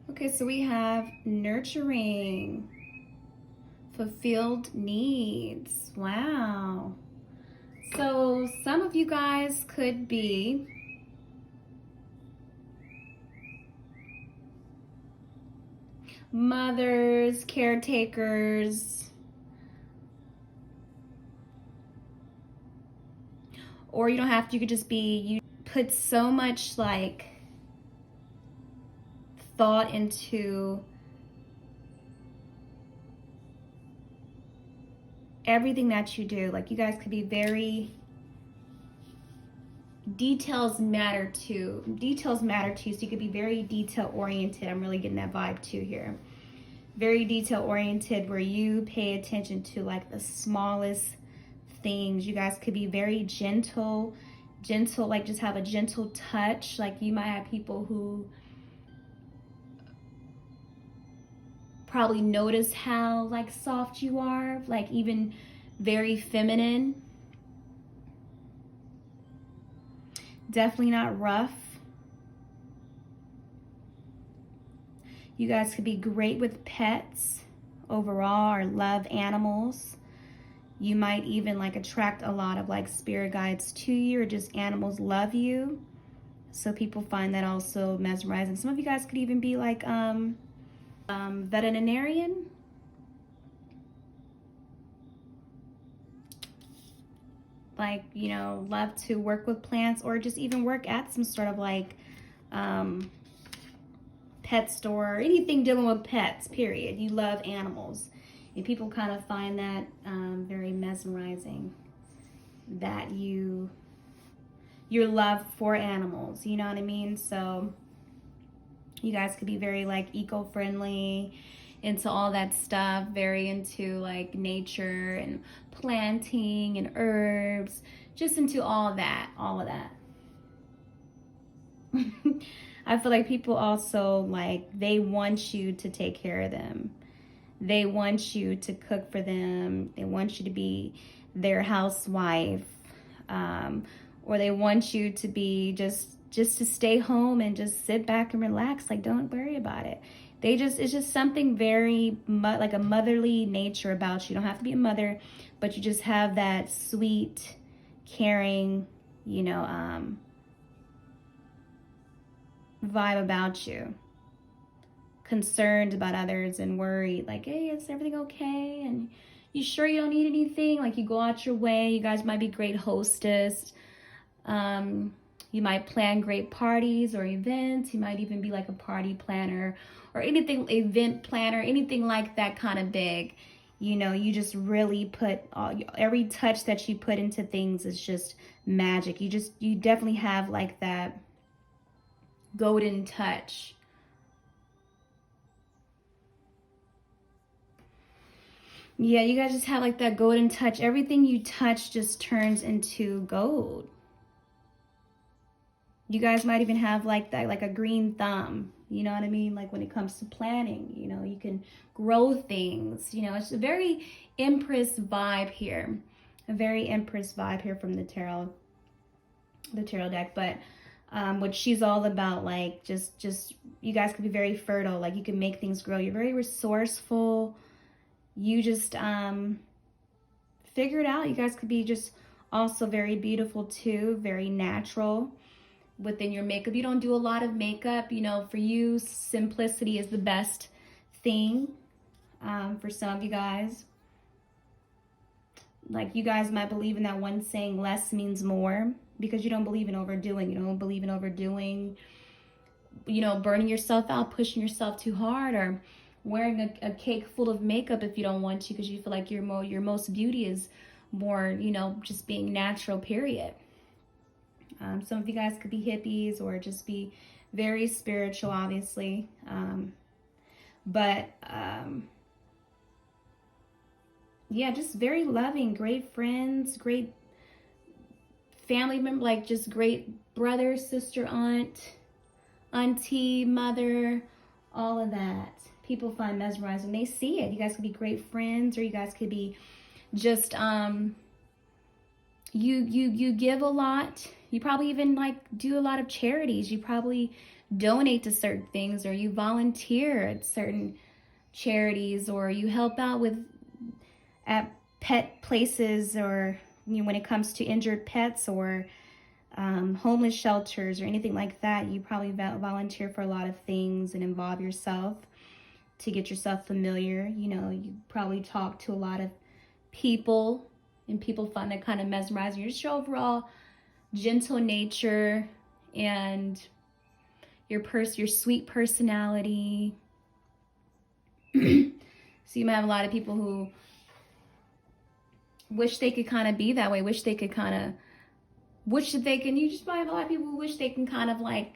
Okay, so we have nurturing, fulfilled needs. Wow. So some of you guys could be mothers, caretakers, or you don't have to, you could just be, you put so much like thought into everything that you do. Like you guys could be very, details matter too. Details matter too. So you could be very detail oriented. I'm really getting that vibe too here. Very detail oriented, where you pay attention to like the smallest things. You guys could be very gentle, like just have a gentle touch. Like you might have people who probably notice how like soft you are, like even very feminine. Definitely not rough. You guys could be great with pets overall, or love animals. You might even like attract a lot of like spirit guides to you, or just animals love you. So people find that also mesmerizing. Some of you guys could even be like veterinarian. Like, you know, love to work with plants, or just even work at some sort of like pet store, or anything dealing with pets, period. You love animals. And people kind of find that very mesmerizing, that your love for animals, you know what I mean? So you guys could be very like eco-friendly, into all that stuff, very into like nature and planting and herbs, just into all of that. I feel like people also, like, they want you to take care of them. They want you to cook for them. They want you to be their housewife. Or they want you to be just to stay home and just sit back and relax. Like, don't worry about it. It's just something very like a motherly nature about you. You don't have to be a mother, but you just have that sweet, caring, you know, vibe about you. Concerned about others and worried, like, hey, is everything okay? And you sure you don't need anything? Like, you go out your way. You guys might be great hostess. You might plan great parties or events. You might even be like a party planner or anything, event planner, anything like that kind of big. You know, you just really put every touch that you put into things is just magic. You definitely have like that golden touch. Yeah, you guys just have like that golden touch. Everything you touch just turns into gold. You guys might even have like that, like a green thumb. You know what I mean? Like when it comes to planning, you know, you can grow things. You know, it's a very Empress vibe here. A very Empress vibe here from the tarot deck. But what she's all about, like, just you guys could be very fertile. Like, you can make things grow. You're very resourceful. You just figure it out. You guys could be just also very beautiful too, very natural within your makeup. You don't do a lot of makeup. You know, for you, simplicity is the best thing. For some of you guys, like, you guys might believe in that one saying, less means more, because you don't believe in overdoing. You don't believe in overdoing, you know, burning yourself out, pushing yourself too hard, or wearing a cake full of makeup if you don't want to, because you feel like your most beauty is more, you know, just being natural, period. Some of you guys could be hippies or just be very spiritual, obviously. Yeah, just very loving, great friends, great family member, like just great brother, sister, aunt, auntie, mother, all of that. People find mesmerizing. They see it. You guys could be great friends, or you guys could be just you give a lot. You probably even like do a lot of charities. You probably donate to certain things, or you volunteer at certain charities, or you help out at pet places, or, you know, when it comes to injured pets or homeless shelters or anything like that. You probably volunteer for a lot of things and involve yourself to get yourself familiar. You know, you probably talk to a lot of people, and people find that kind of mesmerizing. You're just your overall gentle nature and your sweet personality. So you might have a lot of people who wish they could kind of be that way, you just might have a lot of people who wish they can kind of like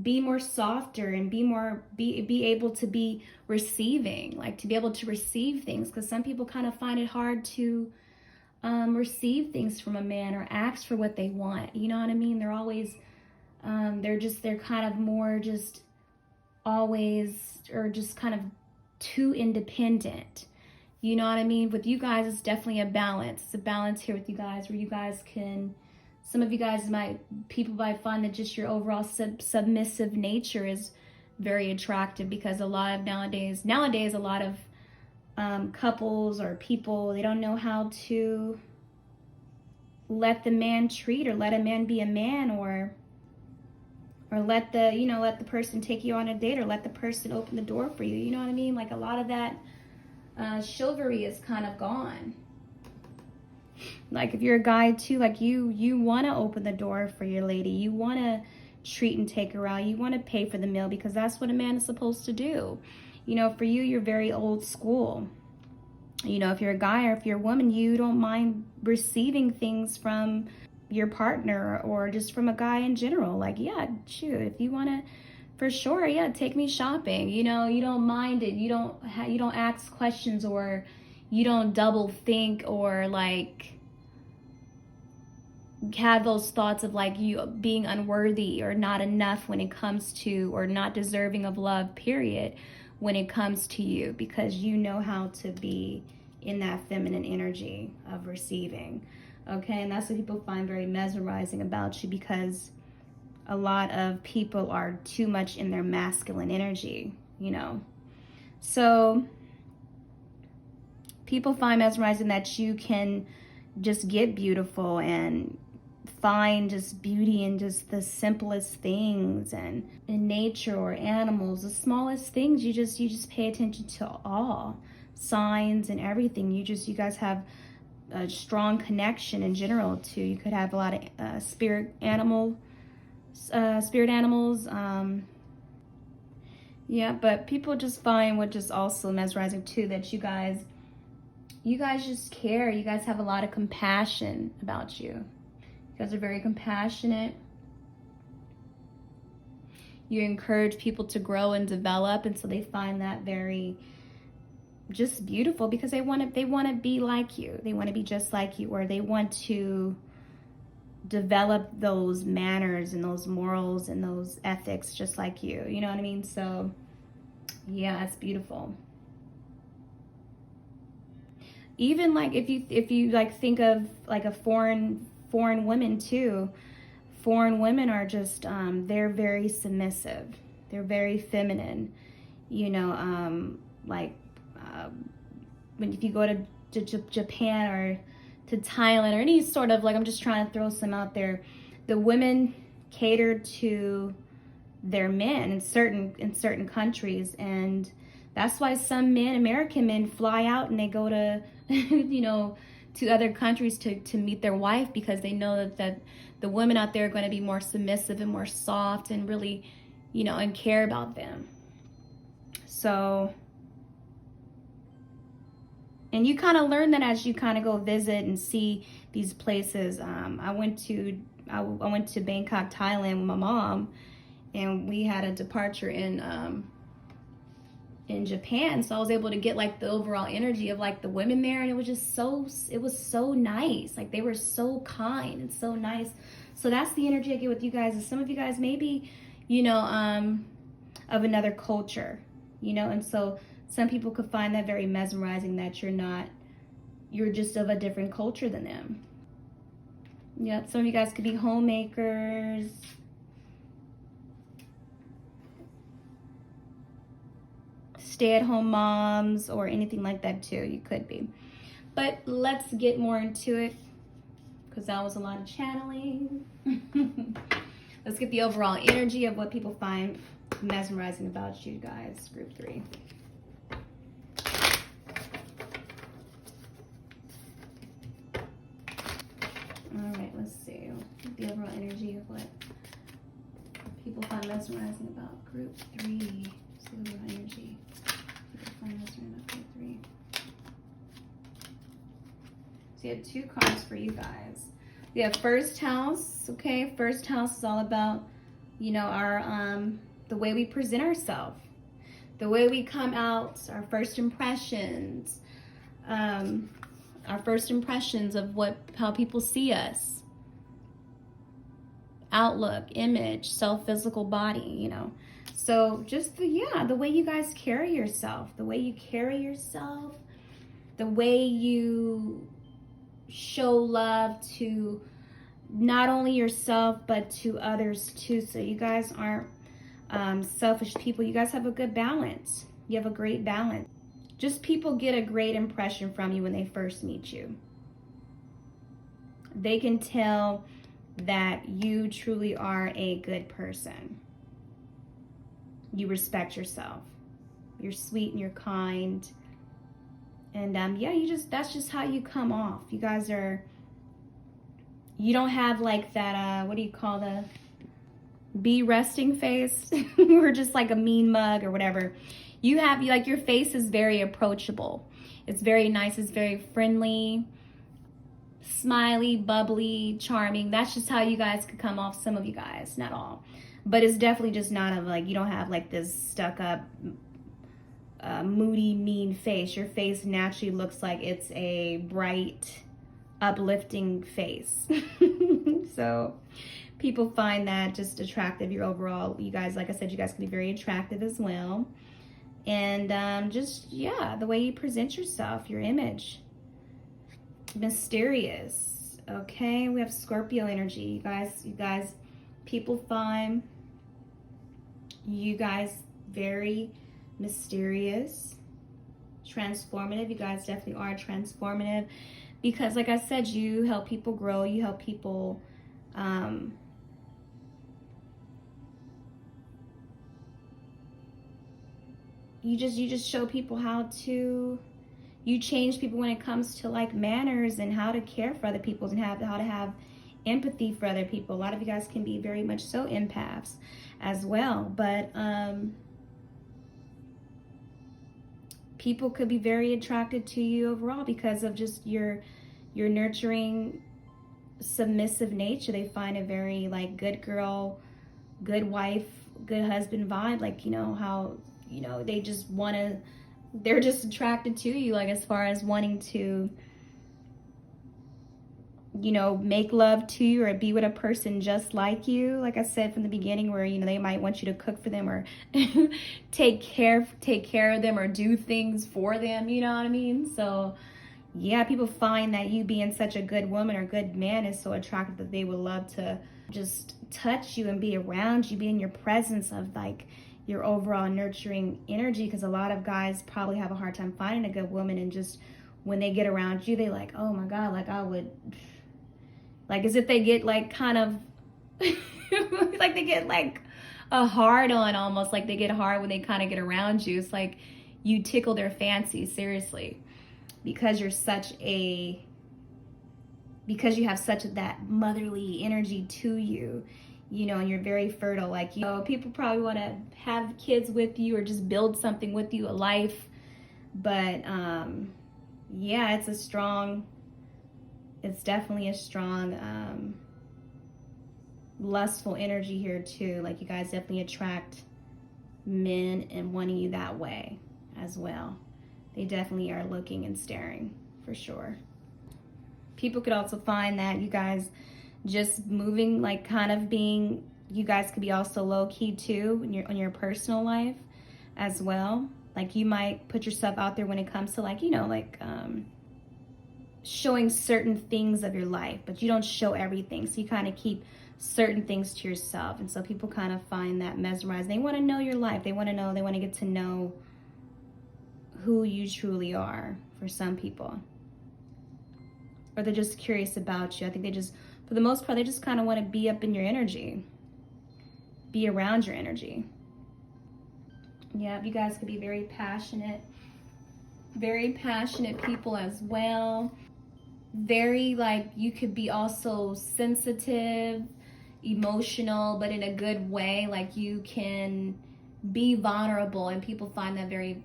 be more softer and be able to be receiving, like to be able to receive things, because some people kind of find it hard to receive things from a man or ask for what they want. You know what I mean? They're always they're kind of more just always, or just kind of too independent. You know what I mean? With you guys, it's definitely a balance. It's a balance here with you guys, where you guys can, some of you guys people might find that just your overall submissive nature is very attractive, because a lot of nowadays a lot of couples or people, they don't know how to let the man treat, or let a man be a man, or Or let the person take you on a date, or let the person open the door for you. You know what I mean? Like, a lot of that chivalry is kind of gone. Like, if you're a guy too, like, you want to open the door for your lady. You want to treat and take her out. You want to pay for the meal, because that's what a man is supposed to do. You know, for you, you're very old school. You know, if you're a guy or if you're a woman, you don't mind receiving things from your partner or just from a guy in general. Like, yeah, shoot, if you want to, for sure, yeah, take me shopping. You know, you don't mind it. You don't ask questions, or you don't double think, or like have those thoughts of like you being unworthy or not enough when it comes to, or not deserving of love, period, when it comes to you, because you know how to be in that feminine energy of receiving. Okay, and that's what people find very mesmerizing about you, because a lot of people are too much in their masculine energy, you know. So people find mesmerizing that you can just get beautiful and find just beauty in just the simplest things, and in nature or animals, the smallest things. You just pay attention to all signs and everything. You guys have a strong connection in general too. You could have a lot of spirit animals. Yeah, but people just find what just also mesmerizing too, that you guys just care. You guys have a lot of compassion about you. You guys are very compassionate. You encourage people to grow and develop, and so they find that very just beautiful, because they want to be like you. They want to be just like you, or they want to develop those manners and those morals and those ethics just like you. You know what I mean? So yeah, it's beautiful. Even like if you like think of like a foreign women too. Foreign women are just they're very submissive. They're very feminine. You know, when if you go to Japan or to Thailand or any sort of, like, I'm just trying to throw some out there, the women cater to their men in certain countries, and that's why some men, American men, fly out and they go to you know, to other countries to meet their wife, because they know that the women out there are going to be more submissive and more soft and really, you know, and care about them. So, and you kind of learn that as you kind of go visit and see these places. I went to Bangkok, Thailand with my mom, and we had a departure in Japan, so I was able to get like the overall energy of like the women there, and it was so nice. Like, they were so kind and so nice. So that's the energy I get with you guys. And some of you guys maybe, you know, of another culture, you know, and so some people could find that very mesmerizing, that you're just of a different culture than them. Yep, some of you guys could be homemakers. Stay-at-home moms or anything like that too. You could be. But let's get more into it, because that was a lot of channeling. Let's get the overall energy of what people find mesmerizing about you guys, group 3. All right, let's see. The overall energy of what people find mesmerizing about group 3. Let's see the overall energy. So you have 2 cards for you guys. We have first house. Okay, first house is all about, you know, our the way we present ourselves, the way we come out, our first impressions, of how people see us, outlook, image, physical body, you know. So just the way you guys carry yourself, the way you show love to not only yourself, but to others too. So you guys aren't selfish people. You guys have a good balance. You have a great balance. Just people get a great impression from you when they first meet you. They can tell that you truly are a good person. You respect yourself. You're sweet and you're kind. And yeah, that's just how you come off. You guys you don't have like that, what do you call the bee resting face? Or just like a mean mug or whatever. You have, like, your face is very approachable. It's very nice. It's very friendly, smiley, bubbly, charming. That's just how you guys could come off, some of you guys, not all. But it's definitely just not of like, you don't have like this stuck up, moody, mean face. Your face naturally looks like it's a bright, uplifting face. So people find that just attractive. Your overall, you guys, like I said, you guys can be very attractive as well. And just, yeah, the way you present yourself, your image. Mysterious. Okay, we have Scorpio energy. You guys, people find you guys very mysterious, transformative. You guys definitely are transformative because, like I said, you help people grow. You help people you just show people how to, you change people when it comes to like manners and how to care for other people and how to have empathy for other people. A lot of you guys can be very much so empaths as well, but people could be very attracted to you overall because of just your nurturing, submissive nature. They find a very like good girl, good wife, good husband vibe. Like, you know how, you know, they just want to, they're just attracted to you, like as far as wanting to, you know, make love to you or be with a person just like you. Like I said from the beginning, where, you know, they might want you to cook for them or take care of them or do things for them, you know what I mean? So yeah, people find that you being such a good woman or good man is so attractive that they would love to just touch you and be around you, be in your presence of like your overall nurturing energy, because a lot of guys probably have a hard time finding a good woman, and just when they get around you, they like, oh my God, like I would, like as if they get like kind of like they get like a hard on, almost like they get hard when they kind of get around you. It's like you tickle their fancy, seriously, because you're because you have such that motherly energy to you, you know, and you're very fertile. Like, you know, people probably want to have kids with you or just build something with you, a life. But yeah, it's definitely a strong lustful energy here too. Like, you guys definitely attract men and wanting you that way as well. They definitely are looking and staring, for sure. People could also find that you guys just moving, like kind of being, you guys could be also low-key too in your personal life as well. Like, you might put yourself out there when it comes to like, you know, like showing certain things of your life, but you don't show everything. So you kind of keep certain things to yourself. And so people kind of find that mesmerizing. They want to know your life. They want to get to know who you truly are, for some people. Or they're just curious about you. I think they just, for the most part, they just kind of want to be up in your energy, be around your energy. Yeah, you guys could be very passionate people as well. Very, like, you could be also sensitive, emotional, but in a good way. Like, you can be vulnerable, and people find that very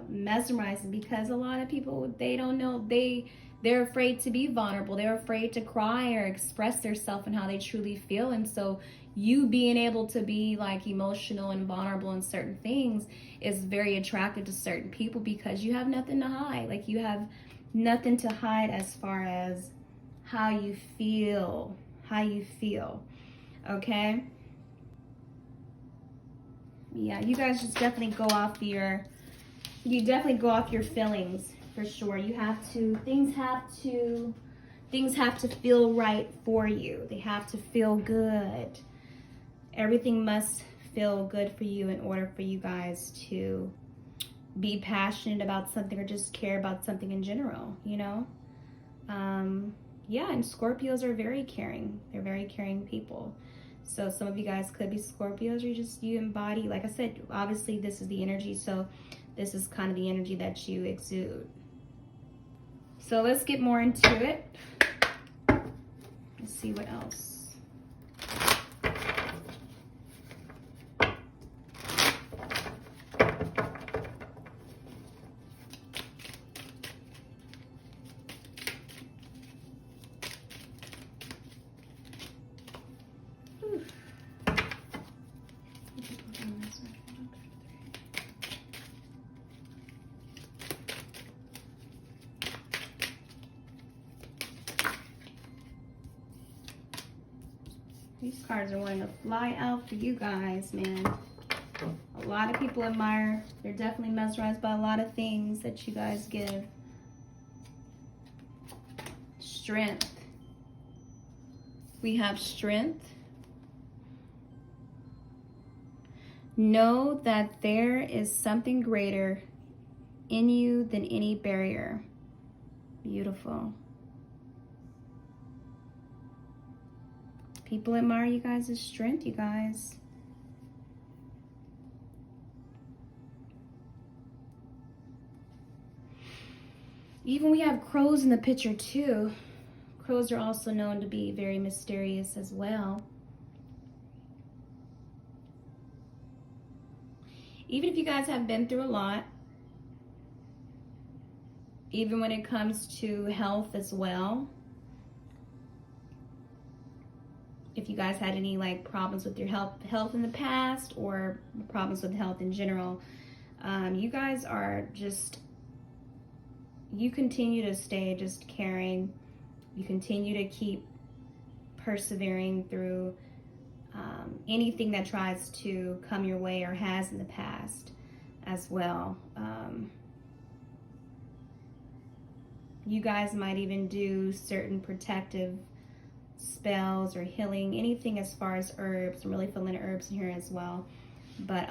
mesmerizing, because a lot of people, they don't know, they're afraid to be vulnerable. They're afraid to cry or express themselves and how they truly feel. And so you being able to be like emotional and vulnerable in certain things is very attractive to certain people, because you have nothing to hide. Like, you have nothing to hide as far as how you feel, okay? Yeah, you guys just definitely go off your feelings, for sure. You have to, things have to feel right for you. They have to feel good. Everything must feel good for you in order for you guys to be passionate about something or just care about something in general, you know? Yeah, and Scorpios are very caring. They're very caring people. So some of you guys could be Scorpios, or you embody, like I said, obviously this is the energy, so this is kind of the energy that you exude. So let's get more into it. Let's see what else. These cards are wanting to fly out for you guys, man. A lot of people admire. They're definitely mesmerized by a lot of things that you guys give. Strength. We have strength. Know that there is something greater in you than any barrier. Beautiful. People admire you guys' strength, you guys. Even we have crows in the picture too. Crows are also known to be very mysterious as well. Even if you guys have been through a lot, even when it comes to health as well, if you guys had any like problems with your health in the past, or problems with health in general, you guys are just, you continue to stay just caring. You continue to keep persevering through anything that tries to come your way or has in the past as well. You guys might even do certain protective spells or healing, anything as far as herbs. I'm really feeling herbs in here as well. But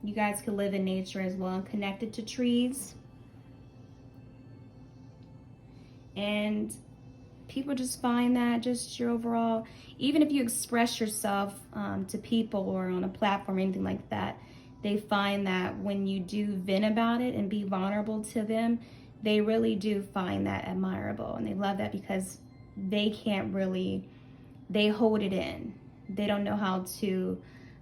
you guys could live in nature as well and connected to trees. And people just find that just your overall, even if you express yourself to people or on a platform or anything like that, they find that when you do vent about it and be vulnerable to them, they really do find that admirable, and they love that because they can't really, they hold it in. They don't know how to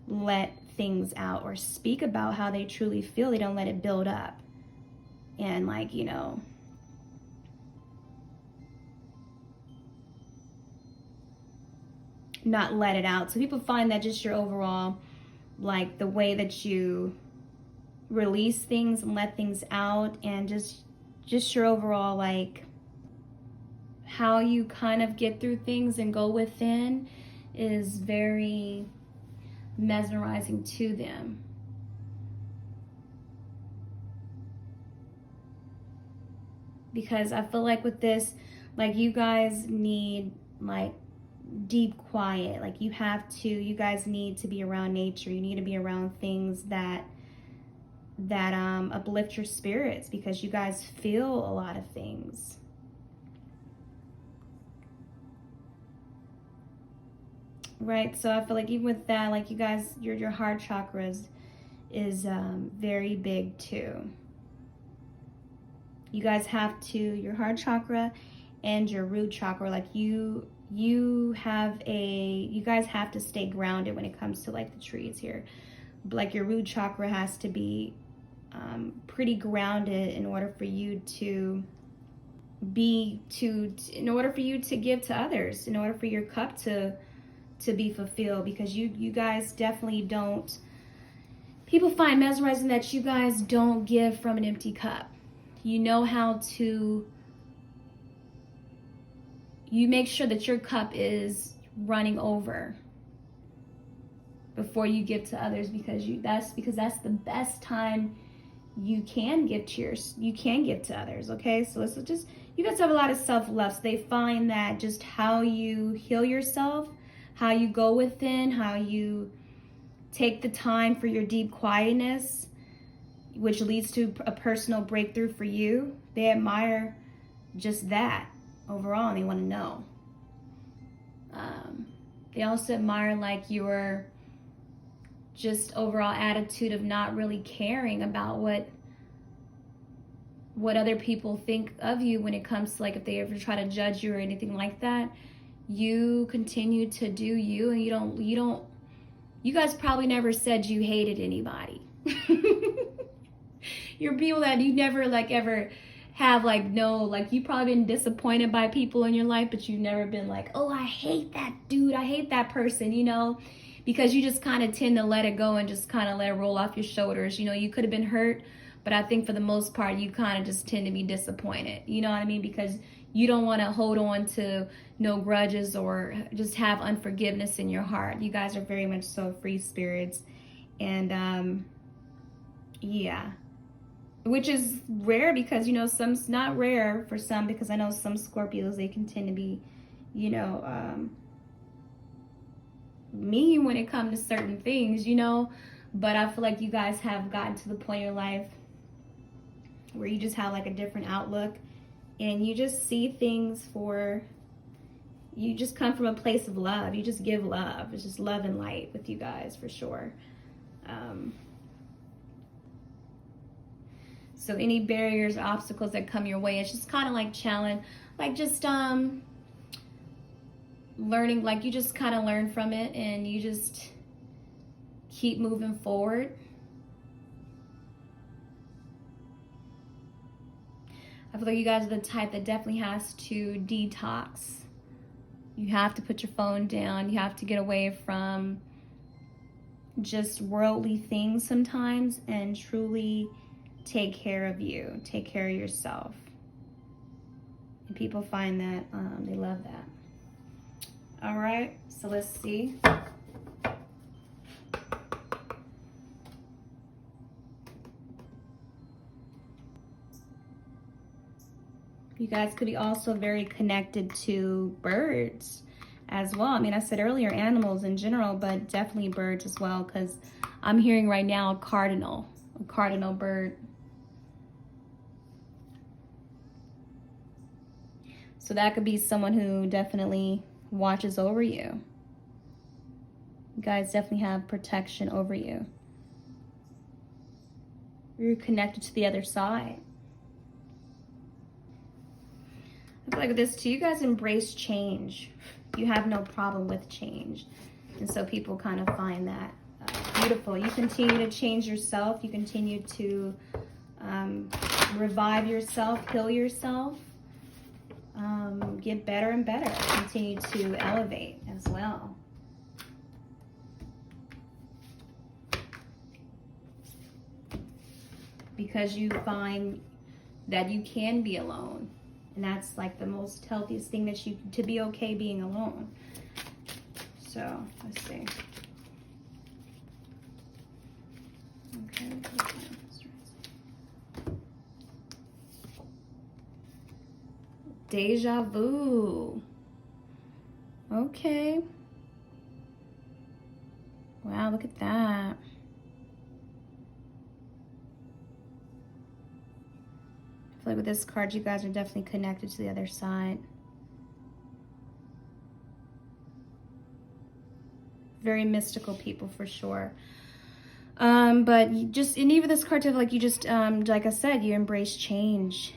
let things out or speak about how they truly feel. They don't let it build up and, like, you know, not let it out. So people find that just your overall, like the way that you release things and let things out, and just your overall, like how you kind of get through things and go within, is very mesmerizing to them. Because I feel like with this, like you guys need like deep quiet. Like you guys need to be around nature. You need to be around things that uplift your spirits, because you guys feel a lot of things. Right? So I feel like even with that, like you guys, your heart chakra is very big too. You guys have your heart chakra and your root chakra, like you guys have to stay grounded when it comes to like the trees here. Like your root chakra has to be pretty grounded in order for you to in order for you to give to others, in order for your cup to be fulfilled, because you guys definitely don't, people find mesmerizing that you guys don't give from an empty cup. You know how to, you make sure that your cup is running over before you give to others, because that's the best time you can give to others. Okay, so it's just, you guys have a lot of self-love. So they find that just how you heal yourself, how you go within, how you take the time for your deep quietness, which leads to a personal breakthrough for you. They admire just that overall, and they want to know. They also admire like your just overall attitude of not really caring about what other people think of you when it comes to like if they ever try to judge you or anything like that. You continue to do you, and you guys probably never said you hated anybody. You're people that you never like ever have like no, like you probably been disappointed by people in your life, but you've never been like, oh, I hate that dude, I hate that person, you know, because you just kind of tend to let it go and just kind of let it roll off your shoulders. You know, you could have been hurt, but I think for the most part, you kind of just tend to be disappointed. You know what I mean? Because you don't want to hold on to no grudges or just have unforgiveness in your heart. You guys are very much so free spirits. And yeah, which is rare because, you know, some's not rare for some, because I know some Scorpios, they can tend to be, you know, mean when it comes to certain things, you know. But I feel like you guys have gotten to the point in your life where you just have like a different outlook, and you just see things for, you just come from a place of love. You just give love. It's just love and light with you guys for sure. So any barriers or obstacles that come your way, it's just kind of like challenge, like just learning, like you just kind of learn from it and you just keep moving forward. I feel like you guys are the type that definitely has to detox. You have to put your phone down. You have to get away from just worldly things sometimes and truly take care of you. Take care of yourself. And people find that they love that. All right, so let's see. You guys could be also very connected to birds as well. I mean, I said earlier animals in general, but definitely birds as well, because I'm hearing right now a cardinal bird. So that could be someone who definitely watches over you. You guys definitely have protection over you. You're connected to the other side. I feel like with this too, you guys embrace change. You have no problem with change. And so people kind of find that beautiful. You continue to change yourself. You continue to revive yourself, heal yourself, get better and better. Continue to elevate as well. Because you find that you can be alone. And that's like the most healthiest thing that to be okay being alone. So, let's see. Okay. Deja vu. Okay. Wow, look at that. I feel like with this card, you guys are definitely connected to the other side. Very mystical people for sure. But you just, and even this card, like you just, like I said, you embrace change.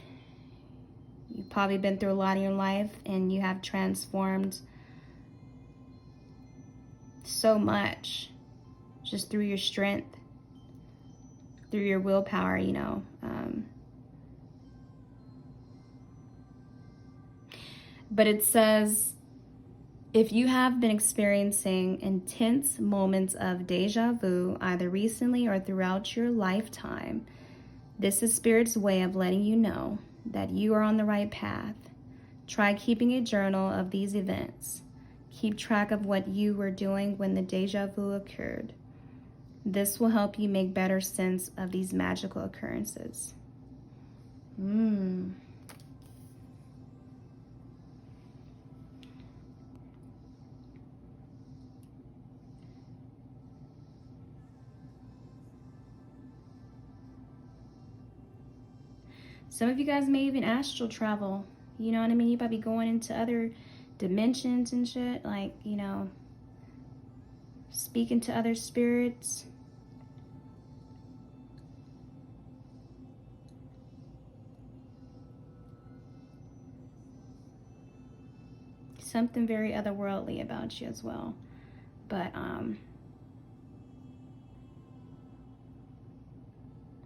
You've probably been through a lot in your life and you have transformed so much just through your strength, through your willpower, you know. But it says, if you have been experiencing intense moments of deja vu, either recently or throughout your lifetime, this is Spirit's way of letting you know that you are on the right path. Try keeping a journal of these events. Keep track of what you were doing when the deja vu occurred. This will help you make better sense of these magical occurrences. Some of you guys may even astral travel. You know what I mean? You might be going into other dimensions and shit, like, you know, speaking to other spirits. Something very otherworldly about you as well. But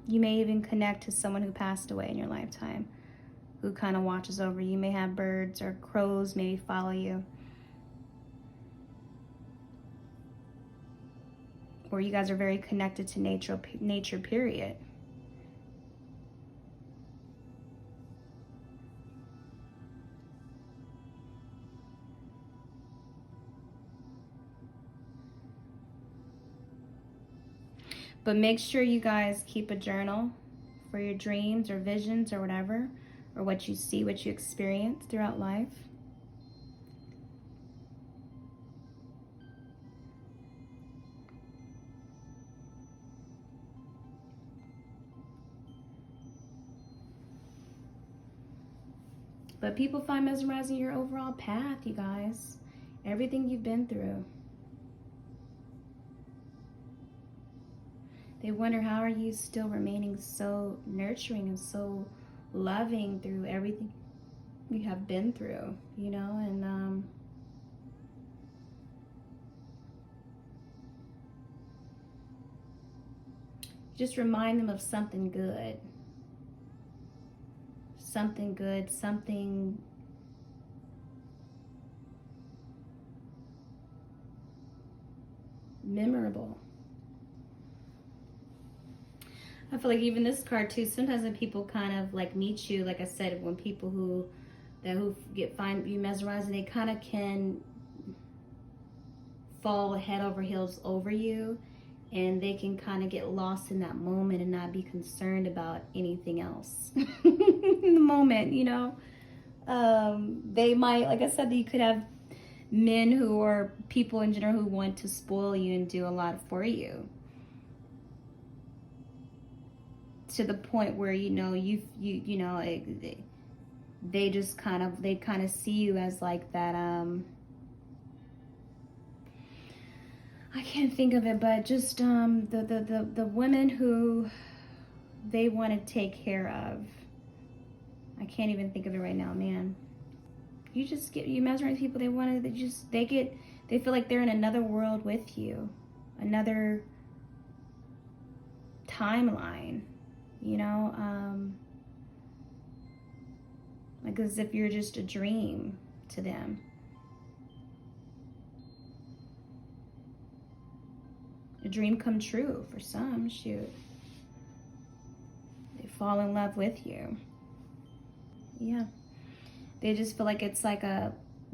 you may even connect to someone who passed away in your lifetime, who kind of watches over you. You may have birds or crows maybe follow you. Or you guys are very connected to nature, period. But make sure you guys keep a journal for your dreams or visions or whatever, or what you see, what you experience throughout life. But people find mesmerizing your overall path, you guys. Everything you've been through. They wonder, how are you still remaining so nurturing and so loving through everything you have been through, you know? And just remind them of something good. Something good, something memorable. I feel like even this card too, sometimes when people kind of like meet you, like I said, when people who find you mesmerizing, they kind of can fall head over heels over you, and they can kind of get lost in that moment and not be concerned about anything else in the moment, you know. They might, like I said, you could have men who are people in general who want to spoil you and do a lot for you, to the point where, you know, you know, they just kind of see you as like that, I can't think of it, but just the women who they want to take care of. I can't even think of it right now, man. You mesmerize people, they feel like they're in another world with you, another timeline, you know, like as if you're just a dream to them. A dream come true for some, shoot. They fall in love with you. Yeah. They just feel like it's like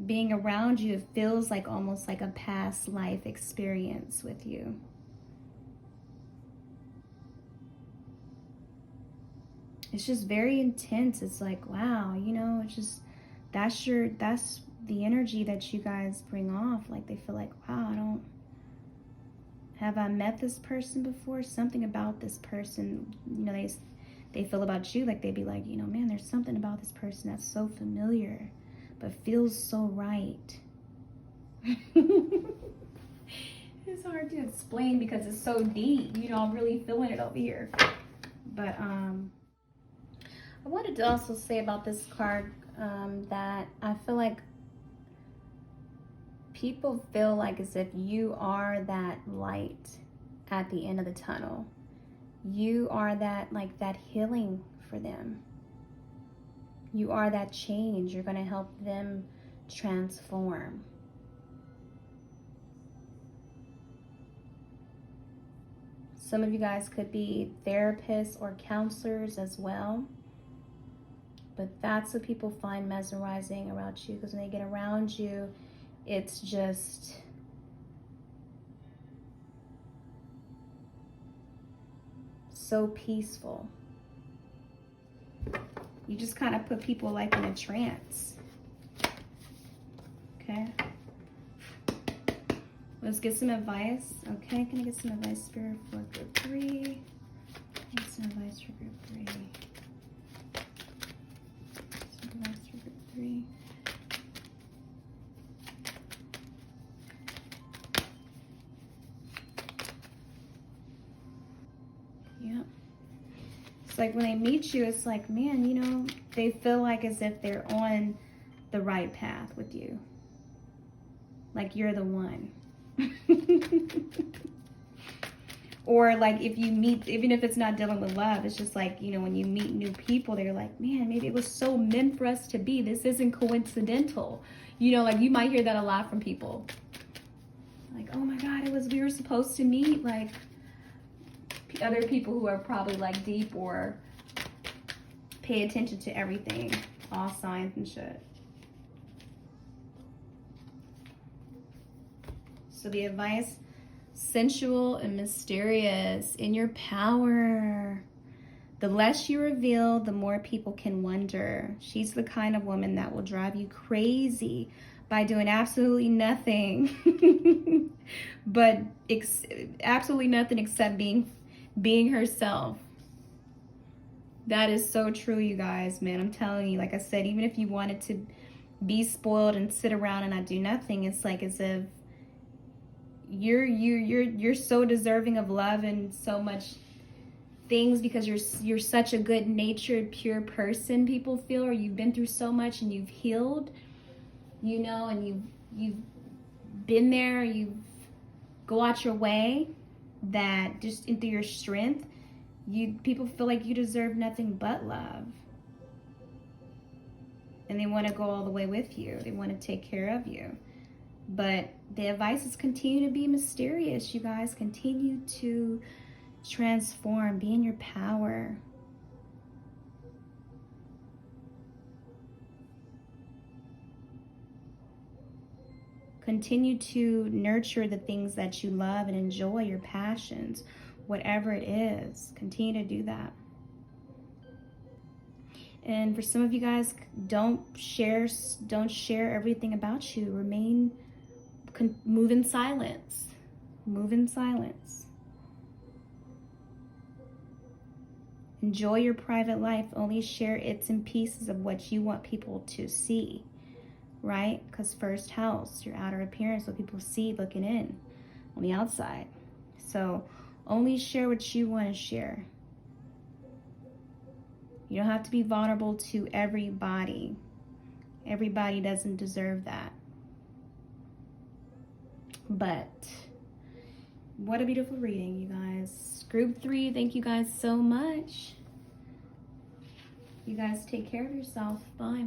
being around you, it feels like almost like a past life experience with you. It's just very intense. It's like, wow, you know, it's just, that's the energy that you guys bring off. Like they feel like, wow, have I met this person before? Something about this person, you know, they feel about you, like they'd be like, you know, man, there's something about this person that's so familiar, but feels so right. It's hard to explain because it's so deep, you know, I'm really feeling it over here. But I wanted to also say about this card that I feel like people feel like as if you are that light at the end of the tunnel. You are that healing for them. You are that change. You're going to help them transform. Some of you guys could be therapists or counselors as well. But that's what people find mesmerizing about you, because when they get around you, it's just so peaceful. You just kind of put people like in a trance. Okay. Let's get some advice. Okay, can I get some advice, Spirit, for group 3? Get some advice for group 3. Some advice for group 3. It's like when they meet you, it's like, man, you know, they feel like as if they're on the right path with you. Like you're the one. Or like if you meet, even if it's not dealing with love, it's just like, you know, when you meet new people, they're like, man, maybe it was so meant for us to be. This isn't coincidental. You know, like you might hear that a lot from people. Like, oh my God, we were supposed to meet. Like other people who are probably like deep or pay attention to everything, all signs and shit. So the advice, sensual and mysterious, in your power. The less you reveal, the more people can wonder. She's the kind of woman that will drive you crazy by doing absolutely nothing, but absolutely nothing except being herself. That is so true, you guys, man. I'm telling you, like I said, even if you wanted to be spoiled and sit around and not do nothing, it's like as if you're so deserving of love and so much things because you're such a good natured, pure person, people feel, or you've been through so much and you've healed, you know, and you've been there, you go out your way, that just into your strength, people feel like you deserve nothing but love. And they want to go all the way with you. They want to take care of you. But the advice is continue to be mysterious, you guys. Continue to transform. Be in your power. Continue to nurture the things that you love and enjoy, your passions, whatever it is. Continue to do that. And for some of you guys, don't share everything about you. Move in silence. Move in silence. Enjoy your private life. Only share bits and pieces of what you want people to see, right? Because first house, your outer appearance, what people see looking in on the outside. So only share what you want to share. You don't have to be vulnerable to everybody. Everybody doesn't deserve that. But what a beautiful reading, you guys. Group 3, thank you guys so much. You guys take care of yourself. Bye.